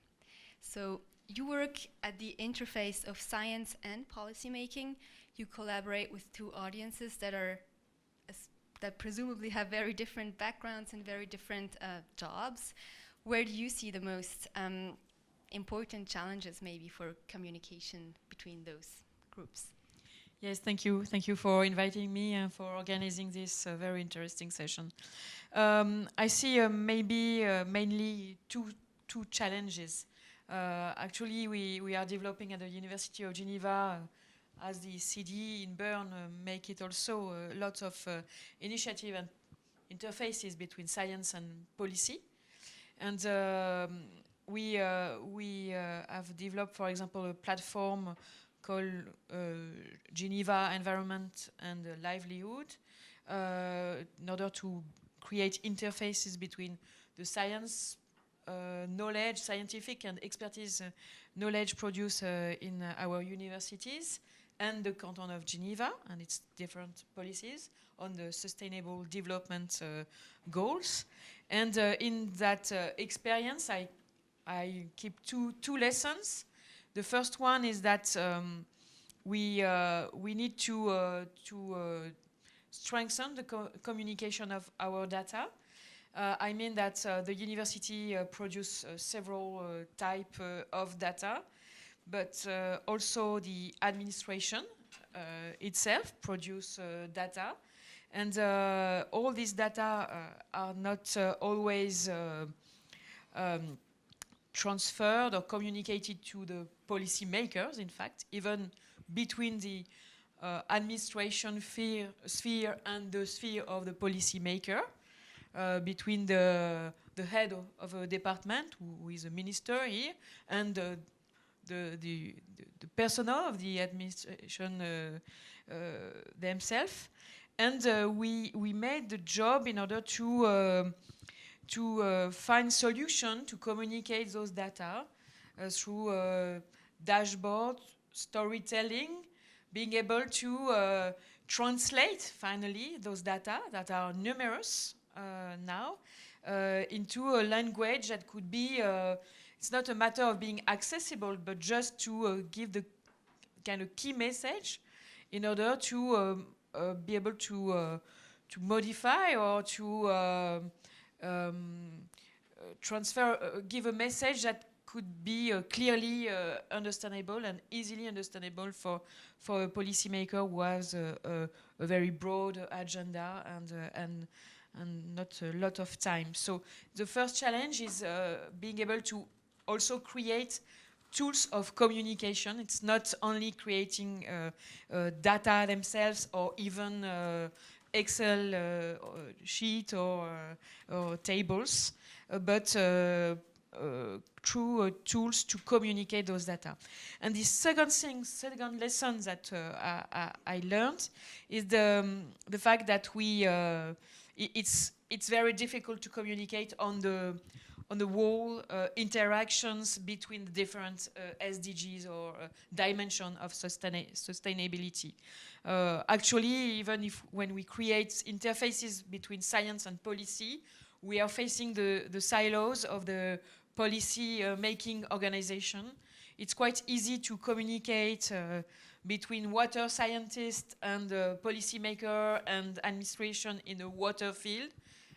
So you work at the interface of science and policymaking. You collaborate with two audiences that presumably have very different backgrounds and very different jobs. Where do you see the most important challenges maybe for communication between those groups? Yes, thank you. Thank you for inviting me and for organizing this very interesting session. I see mainly two challenges. Actually, we are developing at the University of Geneva, as the CD in Bern make it also lots of initiative and interfaces between science and policy. And we have developed, for example, a platform called Geneva Environment and Livelihood in order to create interfaces between the science knowledge, scientific and expertise knowledge produced in our universities and the canton of Geneva and its different policies on the sustainable development goals. And in that experience, I keep two lessons. The first one is that we need to strengthen the communication of our data. I mean that the university produce several types of data, but also the administration itself produce data. And all these data are not always transferred or communicated to the policy makers, in fact, even between the administration sphere and the sphere of the policy maker, between the head of a department, who is a minister here, and the personnel of the administration themselves. And we made the job in order to find solution to communicate those data through dashboard, storytelling, being able to translate finally those data that are numerous now into a language that could be, it's not a matter of being accessible, but just to give the kind of key message in order to be able to modify or to give a message that could be clearly understandable and easily understandable for a policymaker who has a very broad agenda and not a lot of time. So the first challenge is being able to also create tools of communication. It's not only creating data themselves or even Excel sheet or tables, but through tools to communicate those data. And the second lesson that I learned is the fact that it's very difficult to communicate on the whole interactions between the different SDGs or dimension of sustainability. Actually, even when we create interfaces between science and policy, we are facing the silos of the policy making organization. It's quite easy to communicate between water scientists and policymaker and administration in the water field.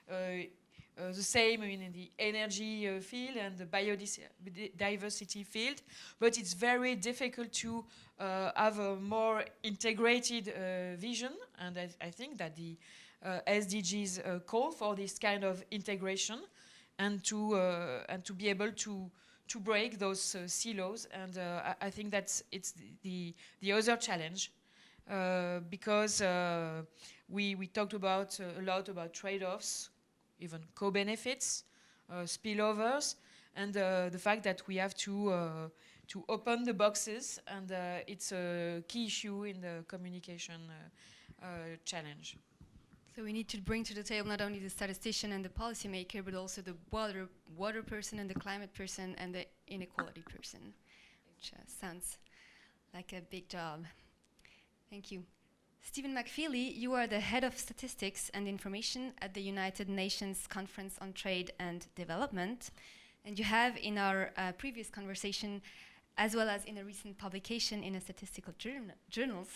The same in the energy field and the biodiversity field, but it's very difficult to have a more integrated vision, and I think that the SDGs call for this kind of integration and to be able to break those silos, and I think that's the other challenge because we talked about a lot about trade-offs, even co-benefits, spillovers, and the fact that we have to open the boxes, and it's a key issue in the communication challenge. So we need to bring to the table not only the statistician and the policymaker, but also the water person and the climate person and the inequality person, which sounds like a big job. Thank you. Stephen McFeely, you are the head of statistics and information at the United Nations Conference on Trade and Development. And you have, in our previous conversation, as well as in a recent publication in a statistical journal,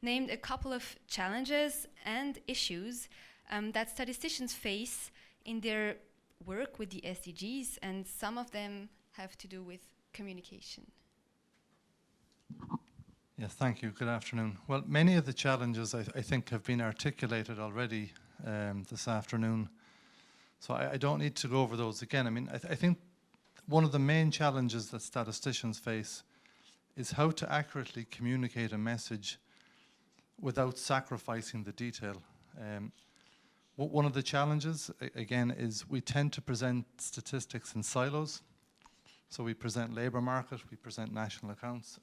named a couple of challenges and issues that statisticians face in their work with the SDGs, and some of them have to do with communication. Yes, thank you. Good afternoon. Well, many of the challenges I think have been articulated already this afternoon, so I don't need to go over those again. I mean, I think one of the main challenges that statisticians face is how to accurately communicate a message without sacrificing the detail. One of the challenges, again, is we tend to present statistics in silos. So we present labour market, we present national accounts.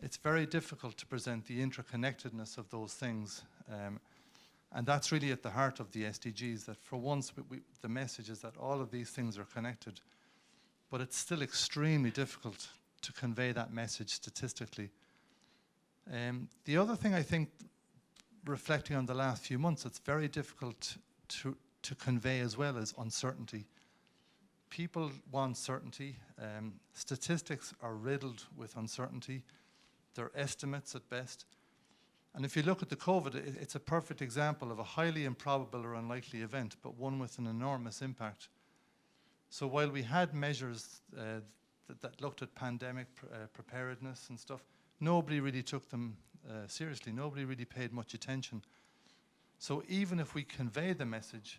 It's very difficult to present the interconnectedness of those things. And that's really at the heart of the SDGs, that for once the message is that all of these things are connected, but it's still extremely difficult to convey that message statistically. The other thing I think, reflecting on the last few months, it's very difficult to convey as well as uncertainty. People want certainty. Statistics are riddled with uncertainty. They're estimates at best. And if you look at the COVID, it's a perfect example of a highly improbable or unlikely event, but one with an enormous impact. So while we had measures that looked at pandemic preparedness and stuff, nobody really took them seriously. Nobody really paid much attention. So even if we convey the message,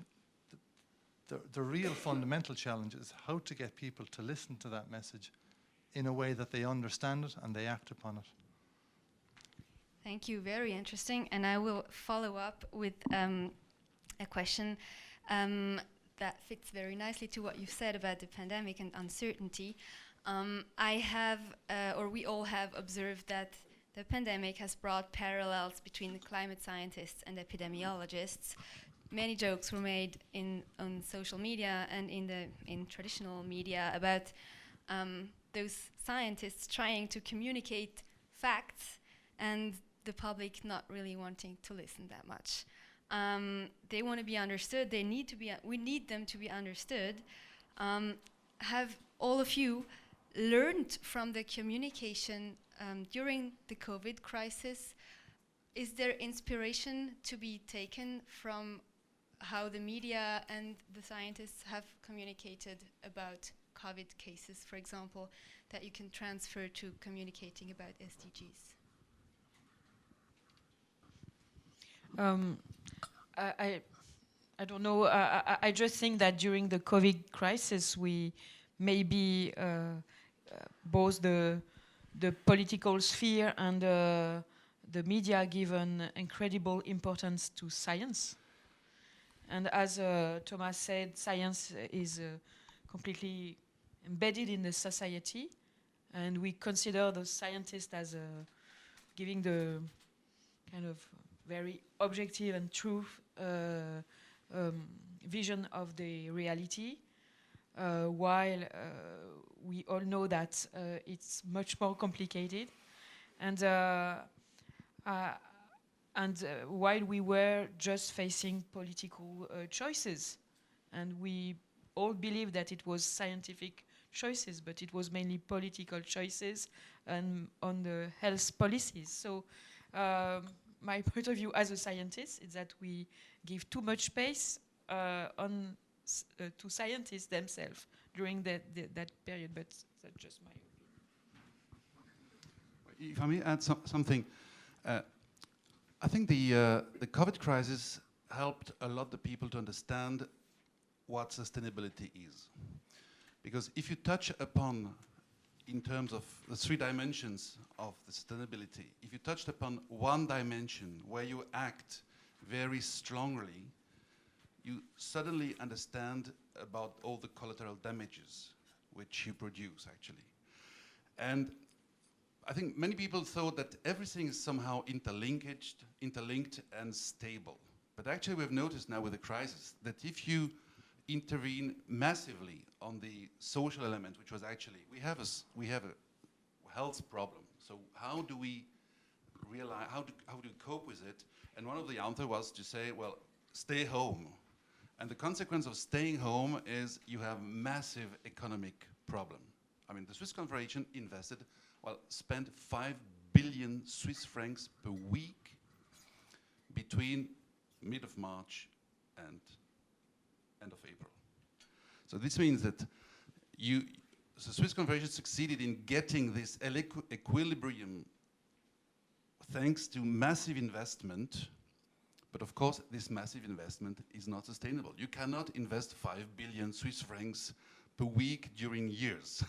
the real fundamental challenge is how to get people to listen to that message in a way that they understand it and they act upon it. Thank you, very interesting. And I will follow up with a question that fits very nicely to what you said about the pandemic and uncertainty. I have, or we all have observed that the pandemic has brought parallels between the climate scientists and epidemiologists. Many jokes were made on social media and in traditional media about those scientists trying to communicate facts and the public not really wanting to listen that much. They want to be understood. They need to be. We need them to be understood. Have all of you learned from the communication during the COVID crisis? Is there inspiration to be taken from how the media and the scientists have communicated about COVID cases, for example, that you can transfer to communicating about SDGs? I don't know. I just think that during the COVID crisis, we maybe both the political sphere and the media give an incredible importance to science. And as Thomas said, science is completely embedded in the society, and we consider the scientists as giving the kind of very objective and true vision of the reality, while we all know that it's much more complicated. And while we were just facing political choices, and we all believed that it was scientific choices, but it was mainly political choices and on the health policies. So my point of view as a scientist is that we give too much space to scientists themselves during that period, but that's just my opinion. If I may add something, I think the COVID crisis helped a lot the people to understand what sustainability is. Because if you touch upon, in terms of the 3 dimensions of the sustainability, if you touched upon one dimension where you act very strongly, you suddenly understand about all the collateral damages which you produce, actually. And I think many people thought that everything is somehow interlinked and stable. But actually we've noticed now with the crisis that if you intervene massively on the social element, which was actually, we have a health problem. So how do we realize, how do we cope with it? And one of the answers was to say, well, stay home. And the consequence of staying home is you have massive economic problem. I mean, the Swiss Confederation spent 5 billion Swiss francs per week between mid of March and end of April. So this means that the Swiss Confederation succeeded in getting this equilibrium thanks to massive investment. But of course, this massive investment is not sustainable. You cannot invest 5 billion Swiss francs per week during years.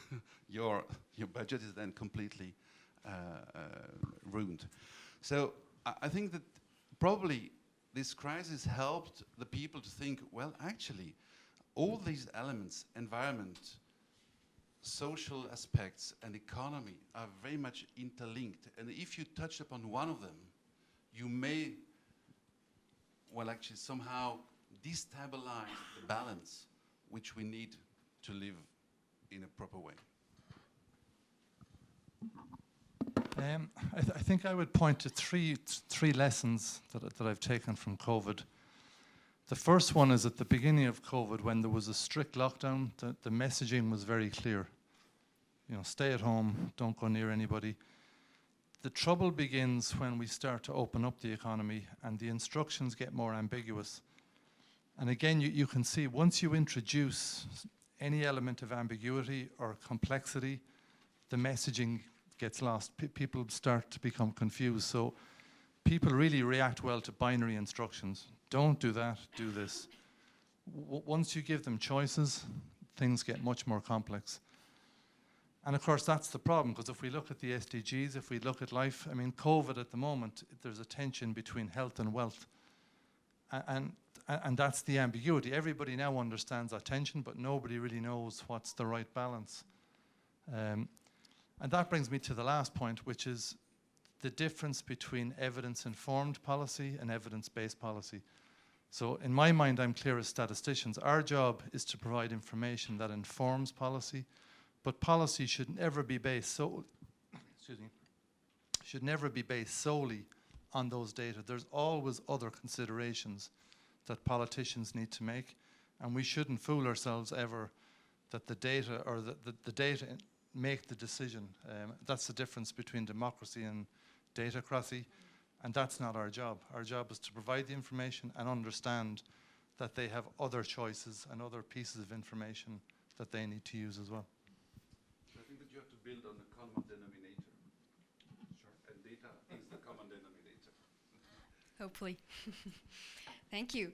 Your budget is then completely ruined. So I think that probably this crisis helped the people to think, well, actually, all these elements, environment, social aspects, and economy are very much interlinked. And if you touch upon one of them, you may, well, actually somehow destabilize the balance which we need to live in a proper way. I think I would point to three lessons that I've taken from COVID. The first one is at the beginning of COVID, when there was a strict lockdown, the messaging was very clear. You know, stay at home, don't go near anybody. The trouble begins when we start to open up the economy and the instructions get more ambiguous. And again, you can see once you introduce any element of ambiguity or complexity, the messaging gets lost. People start to become confused. So people really react well to binary instructions. Don't do that, do this. Once you give them choices, things get much more complex. And of course, that's the problem, because if we look at the SDGs, if we look at life, I mean, COVID at the moment, there's a tension between health and wealth. And that's the ambiguity. Everybody now understands that tension, but nobody really knows what's the right balance. And that brings me to the last point, which is the difference between evidence-informed policy and evidence-based policy. So in my mind, I'm clear as statisticians. Our job is to provide information that informs policy, but policy should never be based solely on those data. There's always other considerations that politicians need to make, and we shouldn't fool ourselves ever that the data or the data make the decision. That's the difference between democracy and datacracy, and that's not our job. Our job is to provide the information and understand that they have other choices and other pieces of information that they need to use as well. I think that you have to build on the common denominator. Sure. And data is the common denominator. Hopefully. Thank you.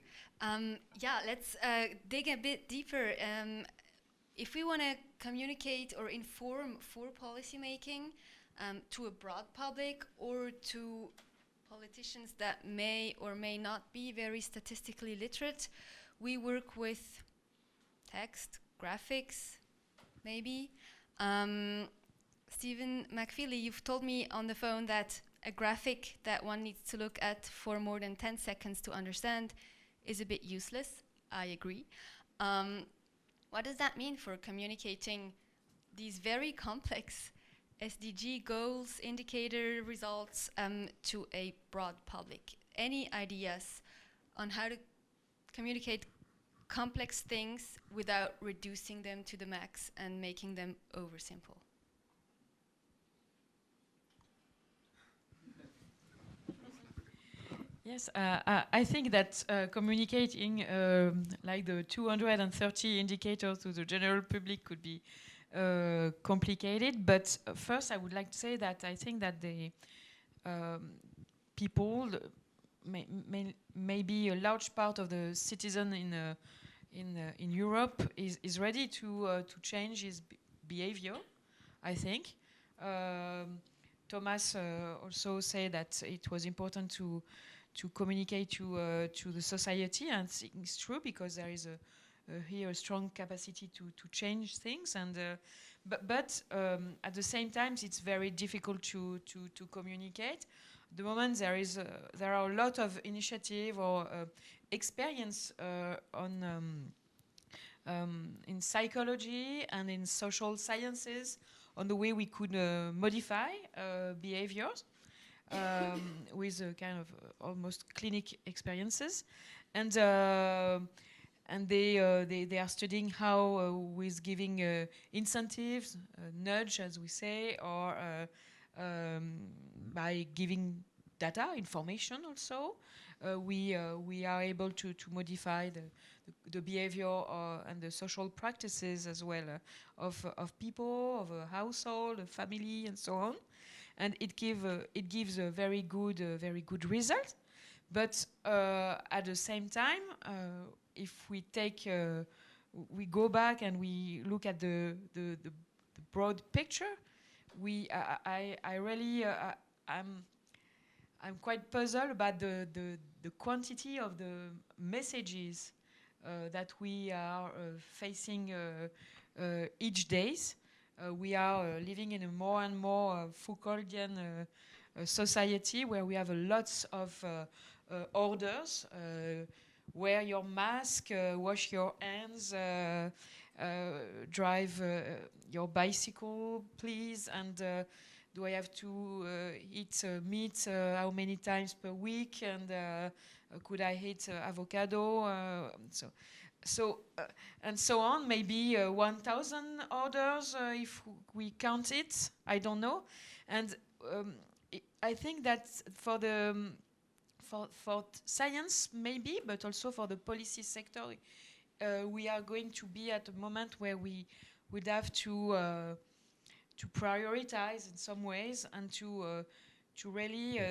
Yeah, let's dig a bit deeper. If we want to communicate or inform for policymaking to a broad public or to politicians that may or may not be very statistically literate, we work with text, graphics, maybe. Stephen McFeely, you've told me on the phone that a graphic that one needs to look at for more than 10 seconds to understand is a bit useless. I agree. What does that mean for communicating these very complex SDG goals, indicator results to a broad public? Any ideas on how to communicate complex things without reducing them to the max and making them oversimple? Yes, I think that communicating like the 230 indicators to the general public could be complicated. But first, I would like to say that I think that the people, maybe a large part of the citizen in Europe is ready to change his behavior. I think. Thomas also said that it was important to communicate to the society, and it's true because there is here a strong capacity to change things, and but at the same time it's very difficult to communicate. At the moment there are a lot of initiative or experience in psychology and in social sciences on the way we could modify behaviors. With a kind of almost clinic experiences, and they are studying how with giving incentives, nudge as we say, or by giving data information also, we are able to modify the behavior and the social practices as well of people, of a household, a family, and so on. And it gives a very good result. But at the same time, if we we go back and we look at the broad picture, I'm quite puzzled about the quantity of the messages that we are facing each day. We are living in a more and more Foucauldian society where we have lots of orders. Wear your mask, wash your hands, drive your bicycle, please, and do I have to eat meat how many times per week, and could I eat avocado? And so on, maybe 1,000 orders if we count it, I don't know. And I think that for science maybe, but also for the policy sector, we are going to be at a moment where we would have to prioritize in some ways and to really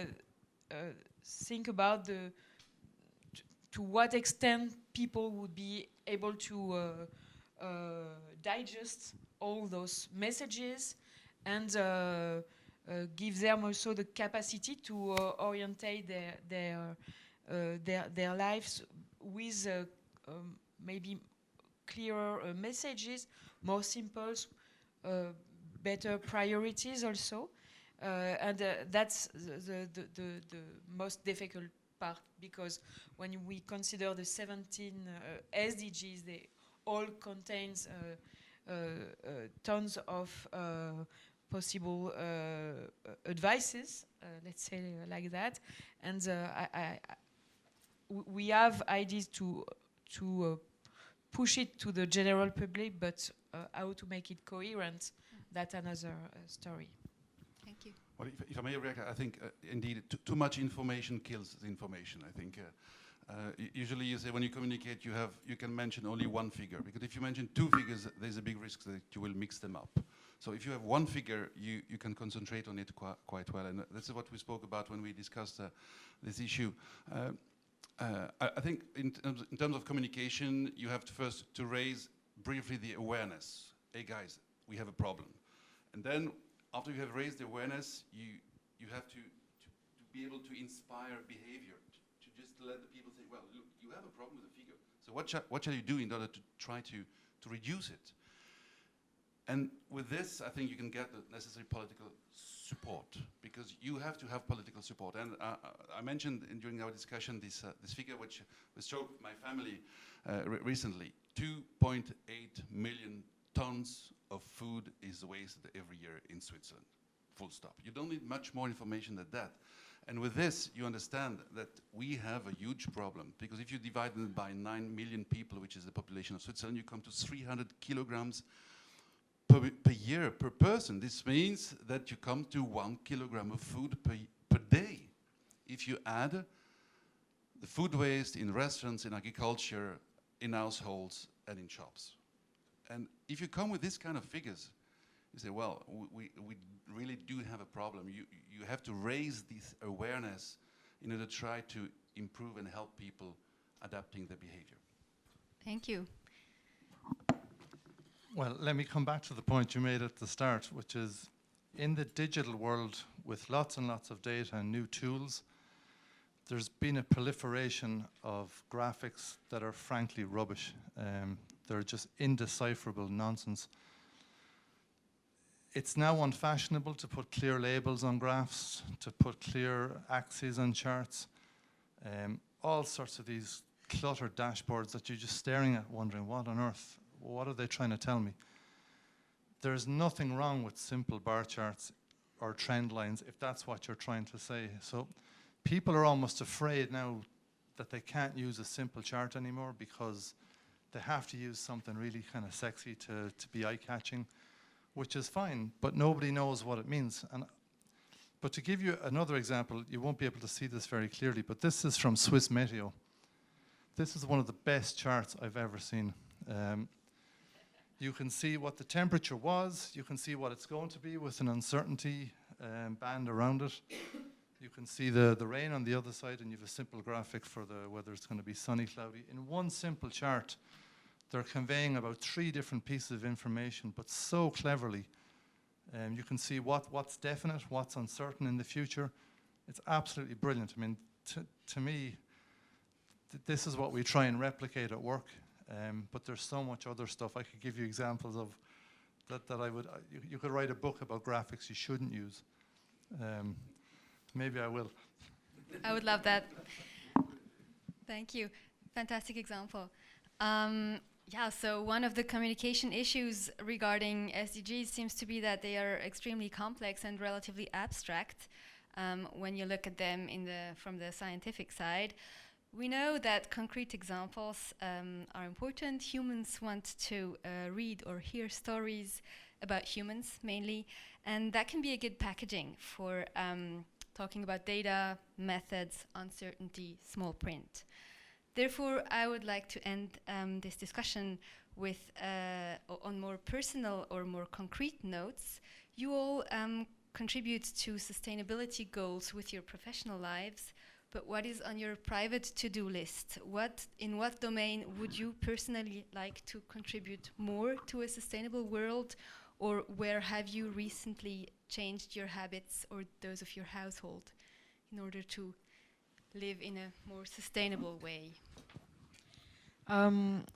think about to what extent people would be able to digest all those messages and give them also the capacity to orientate their lives with maybe clearer messages, more simple, better priorities also. And that's the most difficult part, because when we consider the 17 SDGs, they all contains tons of possible advices, let's say like that, and we have ideas to push it to the general public, but how to make it coherent, that's another story. Thank you. Well, if I may react, I think indeed too much information kills the information. I think Usually you say when you communicate you can mention only one figure, because if you mention two figures there's a big risk that you will mix them up. So if you have one figure you can concentrate on it quite well, and this is what we spoke about when we discussed this issue. I think in terms of communication you have to first to raise briefly the awareness. Hey guys, we have a problem. And then after you have raised the awareness you have to be able to inspire behavior. Just to let the people say, well, look, you have a problem with the figure. So what shall you do in order to try to reduce it? And with this, I think you can get the necessary political support, because you have to have political support. And I mentioned during our discussion this figure which was shown my family recently. 2.8 million tons of food is wasted every year in Switzerland. Full stop. You don't need much more information than that. And with this, you understand that we have a huge problem, because if you divide it by 9 million people, which is the population of Switzerland, you come to 300 kilograms per year, per person. This means that you come to 1 kilogram of food per day. If you add the food waste in restaurants, in agriculture, in households, and in shops. And if you come with this kind of figures, you say, well, we really do have a problem. You have to raise this awareness in order to try to improve and help people adapting their behavior. Thank you. Well, let me come back to the point you made at the start, which is in the digital world with lots and lots of data and new tools, there's been a proliferation of graphics that are frankly rubbish. They're just indecipherable nonsense. It's now unfashionable to put clear labels on graphs, to put clear axes on charts, all sorts of these cluttered dashboards that you're just staring at wondering, what on earth, what are they trying to tell me? There's nothing wrong with simple bar charts or trend lines if that's what you're trying to say. So people are almost afraid now that they can't use a simple chart anymore because they have to use something really kind of sexy to be eye-catching, which is fine, but nobody knows what it means. But to give you another example, you won't be able to see this very clearly, but this is from Swiss Meteo. This is one of the best charts I've ever seen. You can see what the temperature was, you can see what it's going to be with an uncertainty band around it. You can see the rain on the other side, and you have a simple graphic for whether it's going to be sunny, cloudy. In one simple chart, they're conveying about 3 different pieces of information, but so cleverly. You can see what's definite, what's uncertain in the future. It's absolutely brilliant. I mean, to me, this is what we try and replicate at work. But there's so much other stuff. I could give you examples of that I would. You could write a book about graphics you shouldn't use. Maybe I will. I would love that. Thank you. Fantastic example. Yeah, so one of the communication issues regarding SDGs seems to be that they are extremely complex and relatively abstract when you look at them from the scientific side. We know that concrete examples are important. Humans want to read or hear stories about humans mainly, and that can be a good packaging for talking about data, methods, uncertainty, small print. Therefore, I would like to end this discussion with on more personal or more concrete notes. You all contribute to sustainability goals with your professional lives, but what is on your private to-do list? In what domain would you personally like to contribute more to a sustainable world, or where have you recently changed your habits or those of your household in order to live in a more sustainable way?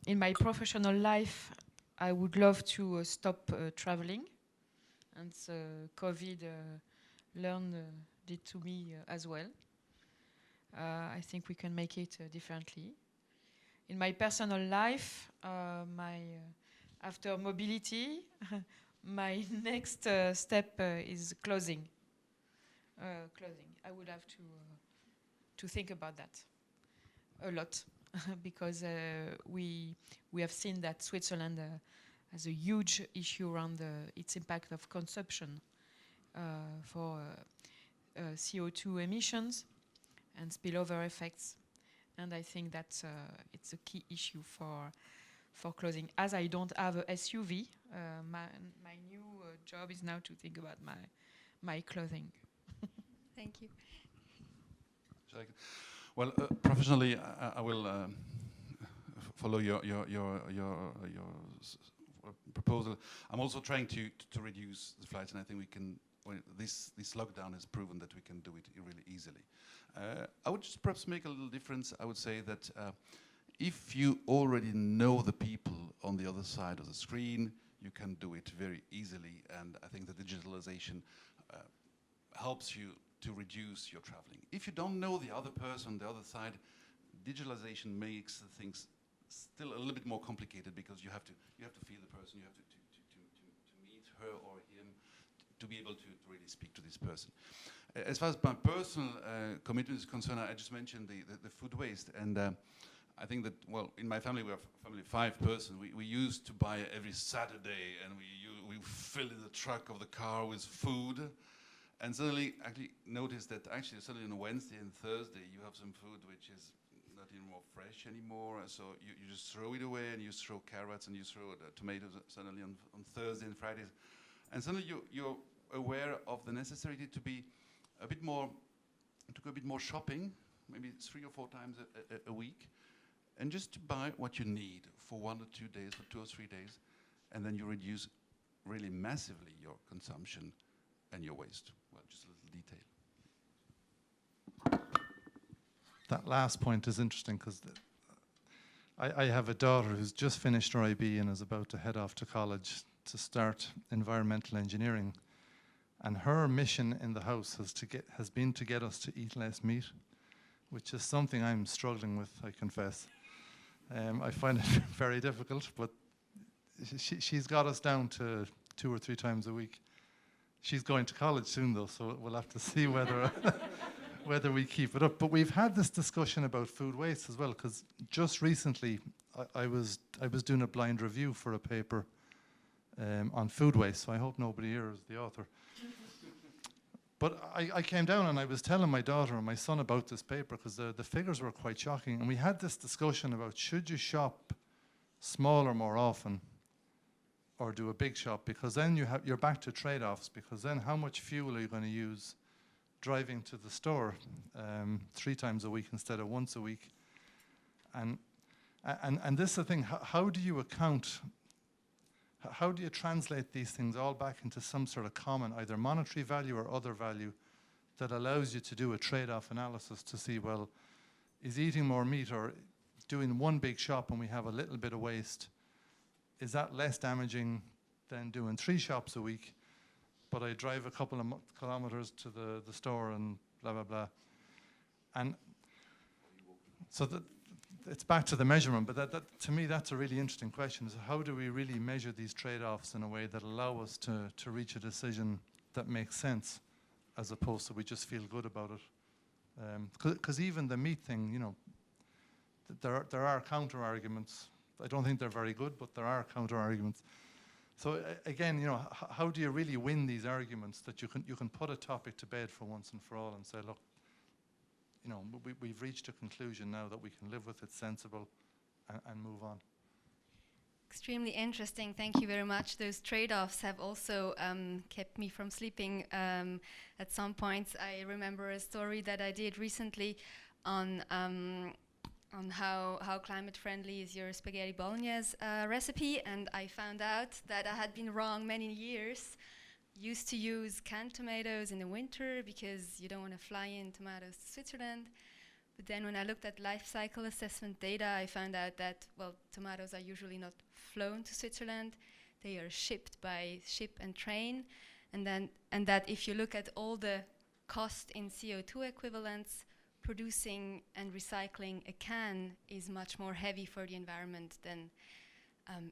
In my professional life, I would love to stop traveling, and COVID learned it to me as well. I think we can make it differently. In my personal life, after mobility, my next step is clothing. I would have to think about that a lot because we have seen that Switzerland has a huge issue around its impact of consumption for CO2 emissions and spillover effects. And I think that's it's a key issue for clothing. As I don't have a SUV, my new job is now to think about my clothing. Thank you. Well, professionally, I will follow your proposal. I'm also trying to reduce the flights, and I think we can. Well, this lockdown has proven that we can do it really easily. I would just perhaps make a little difference. I would say that if you already know the people on the other side of the screen, you can do it very easily. And I think the digitalization helps you to reduce your traveling. If you don't know the other person on the other side, digitalization makes the things still a little bit more complicated, because you have to feel the person, you have to meet her or him to be able to really speak to this person. As far as my personal commitment is concerned, I just mentioned the food waste, and I think that, well, in my family, we are a family of 5 persons. We used to buy every Saturday, and we fill in the truck of the car with food, and suddenly actually noticed that actually suddenly on a Wednesday and Thursday you have some food which is not even more fresh anymore, so you just throw it away, and you throw carrots and you throw tomatoes suddenly on Thursday and Fridays, and suddenly you're aware of the necessity to be a bit more, to go a bit more shopping, maybe 3 or 4 times a week, and just to buy what you need for 1 or 2 days, for 2 or 3 days, and then you reduce really massively your consumption and your waste. Well, just a little detail. That last point is interesting, because I have a daughter who's just finished her IB and is about to head off to college to start environmental engineering. And her mission in the house has been to get us to eat less meat, which is something I'm struggling with, I confess. I find it very difficult, but she's got us down to 2 or 3 times a week. She's going to college soon, though, so we'll have to see whether whether we keep it up. But we've had this discussion about food waste as well, because just recently I was doing a blind review for a paper on food waste, so I hope nobody here is the author. But I came down and I was telling my daughter and my son about this paper, because the figures were quite shocking, and we had this discussion about, should you shop smaller more often or do a big shop, because then you're back to trade-offs, because then how much fuel are you going to use driving to the store 3 times a week instead of once a week? And this is the thing, how do you account, how do you translate these things all back into some sort of common, either monetary value or other value, that allows you to do a trade-off analysis to see, well, is eating more meat or doing one big shop and we have a little bit of waste, is that less damaging than doing 3 shops a week, but I drive a couple of kilometers to the store and blah, blah, blah. And so it's back to the measurement, but that to me, that's a really interesting question, is how do we really measure these trade-offs in a way that allow us to reach a decision that makes sense, as opposed to we just feel good about it. Because even the meat thing, you know, there are counter-arguments. I don't think they're very good, but there are counter-arguments. So again, you know, how do you really win these arguments that you can put a topic to bed for once and for all and say, look, you know, we've reached a conclusion now that we can live with it, sensible, and move on. Extremely interesting. Thank you very much. Those trade-offs have also kept me from sleeping at some points. I remember a story that I did recently on how climate friendly is your spaghetti bolognese recipe, and I found out that I had been wrong many years. Used to use canned tomatoes in the winter because you don't want to fly in tomatoes to Switzerland. But then when I looked at life cycle assessment data, I found out that, well, tomatoes are usually not flown to Switzerland. They are shipped by ship and train. And that if you look at all the cost in CO2 equivalents, producing and recycling a can is much more heavy for the environment than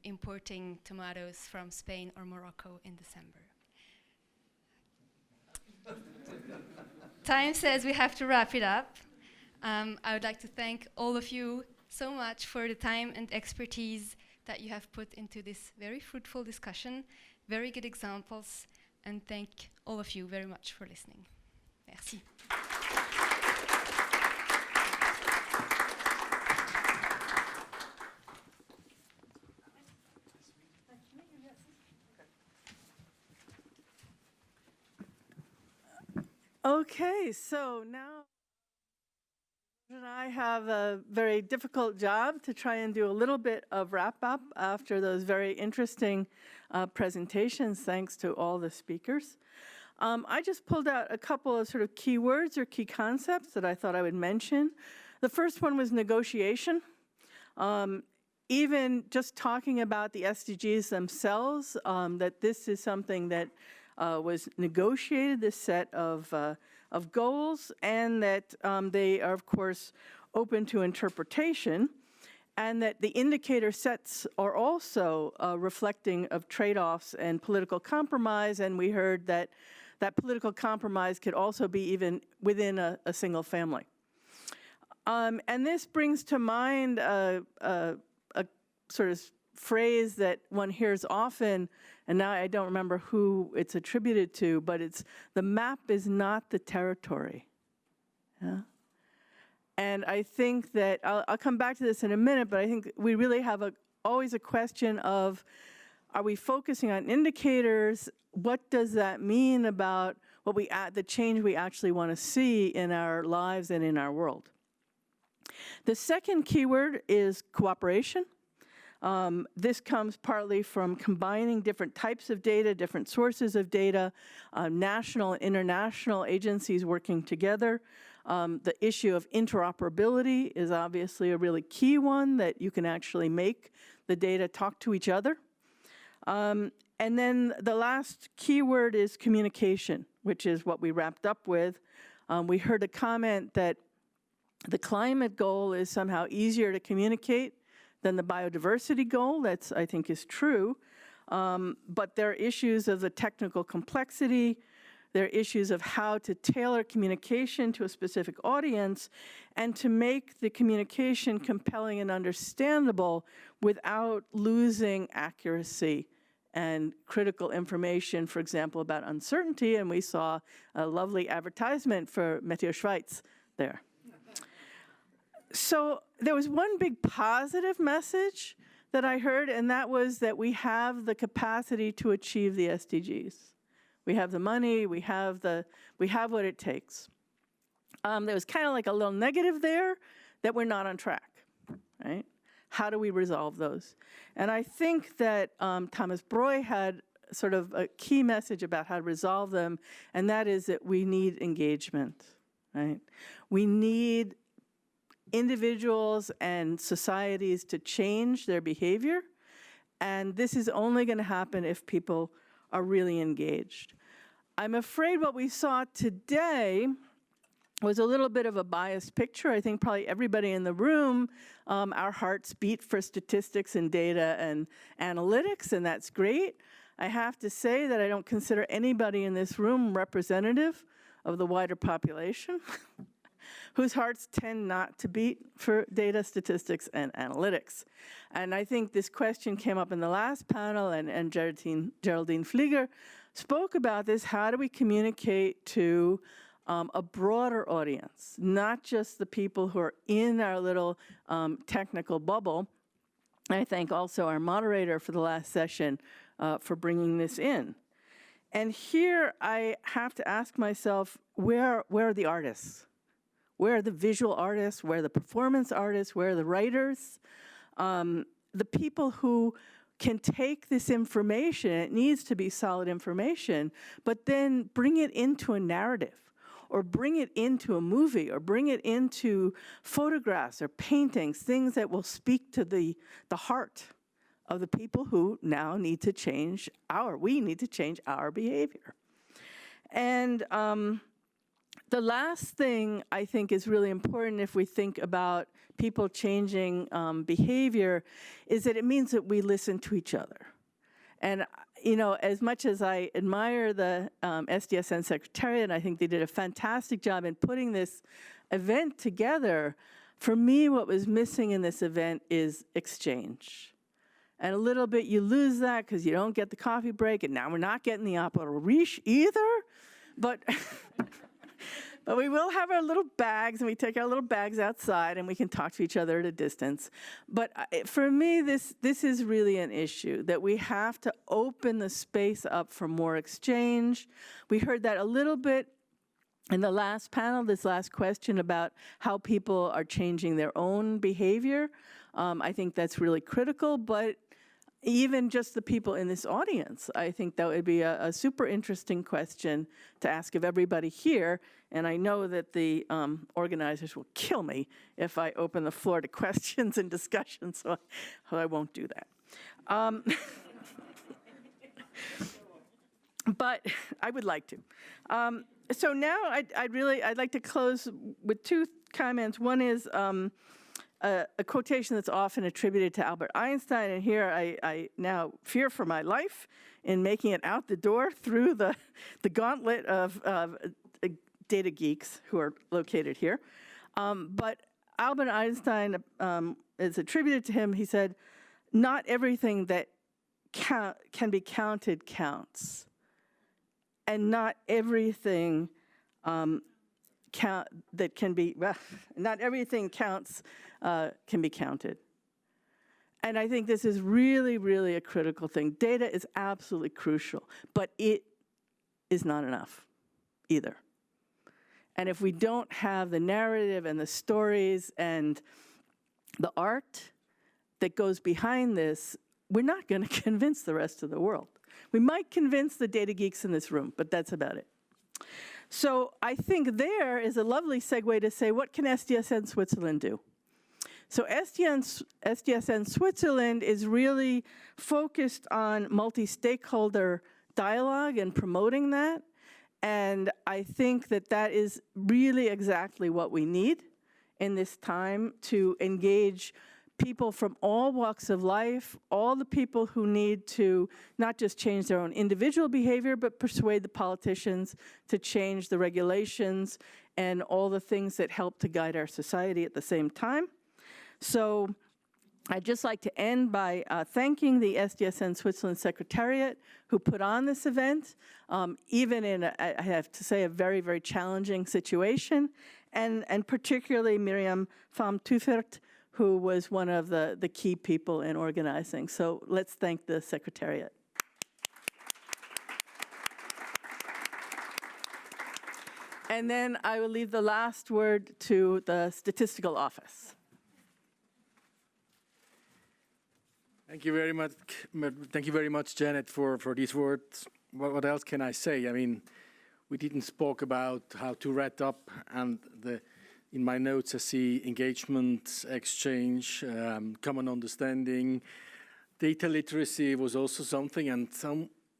importing tomatoes from Spain or Morocco in December. Time says we have to wrap it up. I would like to thank all of you so much for the time and expertise that you have put into this very fruitful discussion, very good examples, and thank all of you very much for listening. Merci. Okay, so now and I have a very difficult job to try and do a little bit of wrap up after those very interesting presentations, thanks to all the speakers. I just pulled out a couple of sort of key words or key concepts that I thought I would mention. The first one was negotiation. Even just talking about the SDGs themselves, that this is something that was negotiated, this set of goals, and that they are, of course, open to interpretation, and that the indicator sets are also reflecting of trade-offs and political compromise, and we heard that that political compromise could also be even within a single family. And this brings to mind a sort of phrase that one hears often, and now I don't remember who it's attributed to, but it's the map is not the territory. Yeah? And I think that, I'll come back to this in a minute, but I think we really have always a question of, are we focusing on indicators? What does that mean about what the change we actually want to see in our lives and in our world? The second keyword is cooperation. This comes partly from combining different types of data, different sources of data, national and international agencies working together. The issue of interoperability is obviously a really key one, that you can actually make the data talk to each other. And then the last keyword is communication, which is what we wrapped up with. We heard a comment that the climate goal is somehow easier to communicate than the biodiversity goal. That's, I think, is true. But there are issues of the technical complexity. There are issues of how to tailor communication to a specific audience and to make the communication compelling and understandable without losing accuracy and critical information, for example, about uncertainty. And we saw a lovely advertisement for Meteo Schweiz there. So there was one big positive message that I heard, and that was that we have the capacity to achieve the SDGs. We have the money, we have what it takes. There was kind of like a little negative there, that we're not on track, right? How do we resolve those? And I think that Thomas Breu had sort of a key message about how to resolve them, and that is that we need engagement, right? We need individuals and societies to change their behavior, and this is only going to happen if people are really engaged. I'm afraid what we saw today was a little bit of a biased picture. I think probably everybody in the room, our hearts beat for statistics and data and analytics, and that's great. I have to say that I don't consider anybody in this room representative of the wider population. Whose hearts tend not to beat for data, statistics, and analytics. And I think this question came up in the last panel, and Geraldine Flieger spoke about this. How do we communicate to a broader audience, not just the people who are in our little technical bubble? I thank also our moderator for the last session for bringing this in. And here I have to ask myself, where are the artists? Where are the visual artists? Where are the performance artists? Where are the writers? The people who can take this information, it needs to be solid information, but then bring it into a narrative, or bring it into a movie, or bring it into photographs or paintings, things that will speak to the heart of the people who now need to change we need to change our behavior. And the last thing I think is really important if we think about people changing behavior is that it means that we listen to each other. And, you know, as much as I admire the SDSN Secretariat, and I think they did a fantastic job in putting this event together, for me what was missing in this event is exchange. And a little bit you lose that because you don't get the coffee break, and now we're not getting the apéro riche either, but... But we will have our little bags, and we take our little bags outside, and we can talk to each other at a distance. But for me, this is really an issue, that we have to open the space up for more exchange. We heard that a little bit in the last panel, this last question about how people are changing their own behavior, I think that's really critical, but even just the people in this audience, I think that would be a super interesting question to ask of everybody here. And I know that the organizers will kill me if I open the floor to questions and discussion, so I won't do that. But I would like to. So now I'd like to close with two comments. One is a quotation that's often attributed to Albert Einstein, and here I now fear for my life in making it out the door through the gauntlet of data geeks who are located here. But Albert Einstein is attributed to him. He said, "Not everything that can be counted counts, and not everything that can be, well, not everything counts can be counted." And I think this is really, really a critical thing. Data is absolutely crucial, but it is not enough either. And if we don't have the narrative and the stories and the art that goes behind this, we're not going to convince the rest of the world. We might convince the data geeks in this room, but that's about it. So I think there is a lovely segue to say, what can SDSN Switzerland do? So SDSN Switzerland is really focused on multi-stakeholder dialogue and promoting that. And I think that that is really exactly what we need in this time to engage people from all walks of life, all the people who need to not just change their own individual behavior, but persuade the politicians to change the regulations and all the things that help to guide our society at the same time. So I'd just like to end by thanking the SDSN Switzerland Secretariat who put on this event, even in, I have to say, a very, very challenging situation, and particularly Miriam Pham-Tuthert, who was one of the key people in organizing. So let's thank the Secretariat. And then I will leave the last word to the Statistical Office. Thank you very much. Thank you very much, Janet, for these words. What else can I say? I mean, we didn't spoke about how to wrap up, and in my notes I see engagement, exchange, common understanding. Data literacy was also something, and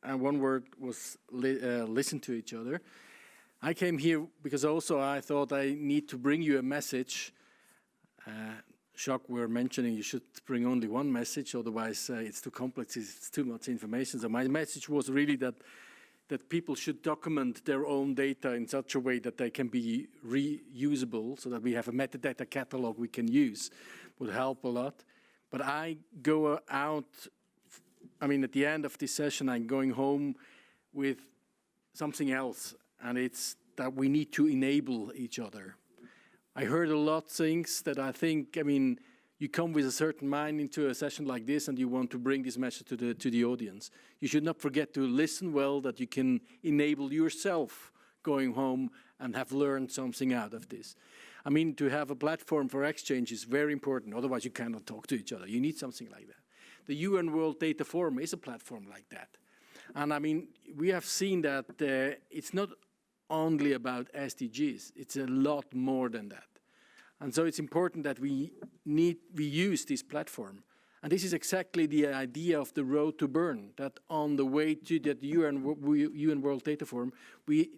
one word was listen to each other. I came here because also I thought I need to bring you a message. Jacques were mentioning you should bring only one message, otherwise it's too complex, it's too much information. So my message was really that people should document their own data in such a way that they can be reusable, so that we have a metadata catalog we can use, would help a lot. But I go out, I mean, at the end of this session, I'm going home with something else, and it's that we need to enable each other. I heard a lot of things that I think, I mean, you come with a certain mind into a session like this and you want to bring this message to the audience. You should not forget to listen well, that you can enable yourself going home and have learned something out of this. I mean, to have a platform for exchange is very important, otherwise you cannot talk to each other. You need something like that. The UN World Data Forum is a platform like that. And I mean, we have seen that it's not only about SDGs, it's a lot more than that. And so it's important that we use this platform. And this is exactly the idea of the road to Bern, that on the way to that UN World Data Forum, we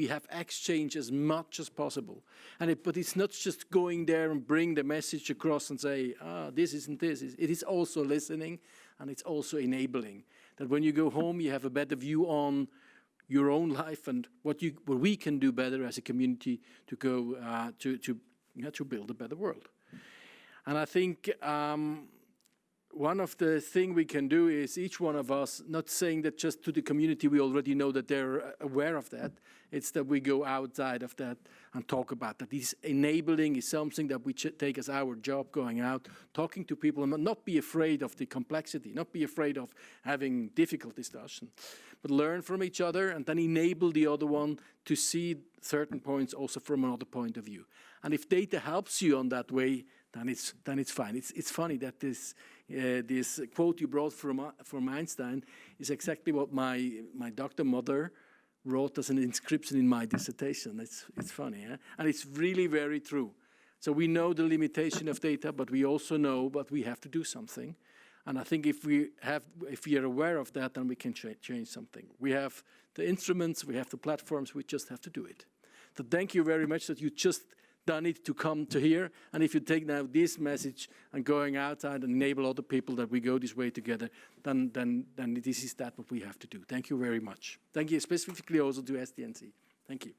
have exchange as much as possible. But it's not just going there and bring the message across and say, this isn't this. It is also listening, and it's also enabling. That when you go home, you have a better view on your own life and what we can do better as a community to go to build a better world. And I think one of the things we can do is each one of us, not saying that just to the community, we already know that they're aware of that. It's that we go outside of that and talk about that. This enabling is something that we take as our job, going out, talking to people, and not be afraid of the complexity, not be afraid of having difficult discussion, but learn from each other and then enable the other one to see certain points also from another point of view. And if data helps you on that way, then it's fine. It's funny that this quote you brought from Einstein is exactly what my doctor mother wrote as an inscription in my dissertation. It's funny, eh? And it's really very true. So we know the limitation of data, but we also know that we have to do something. And I think if we are aware of that, then we can change something. We have the instruments, we have the platforms, we just have to do it. So thank you very much that you just done it to come to here. And if you take now this message and going outside and enable other people that we go this way together, then this is what we have to do. Thank you very much. Thank you specifically also to SDNC. Thank you.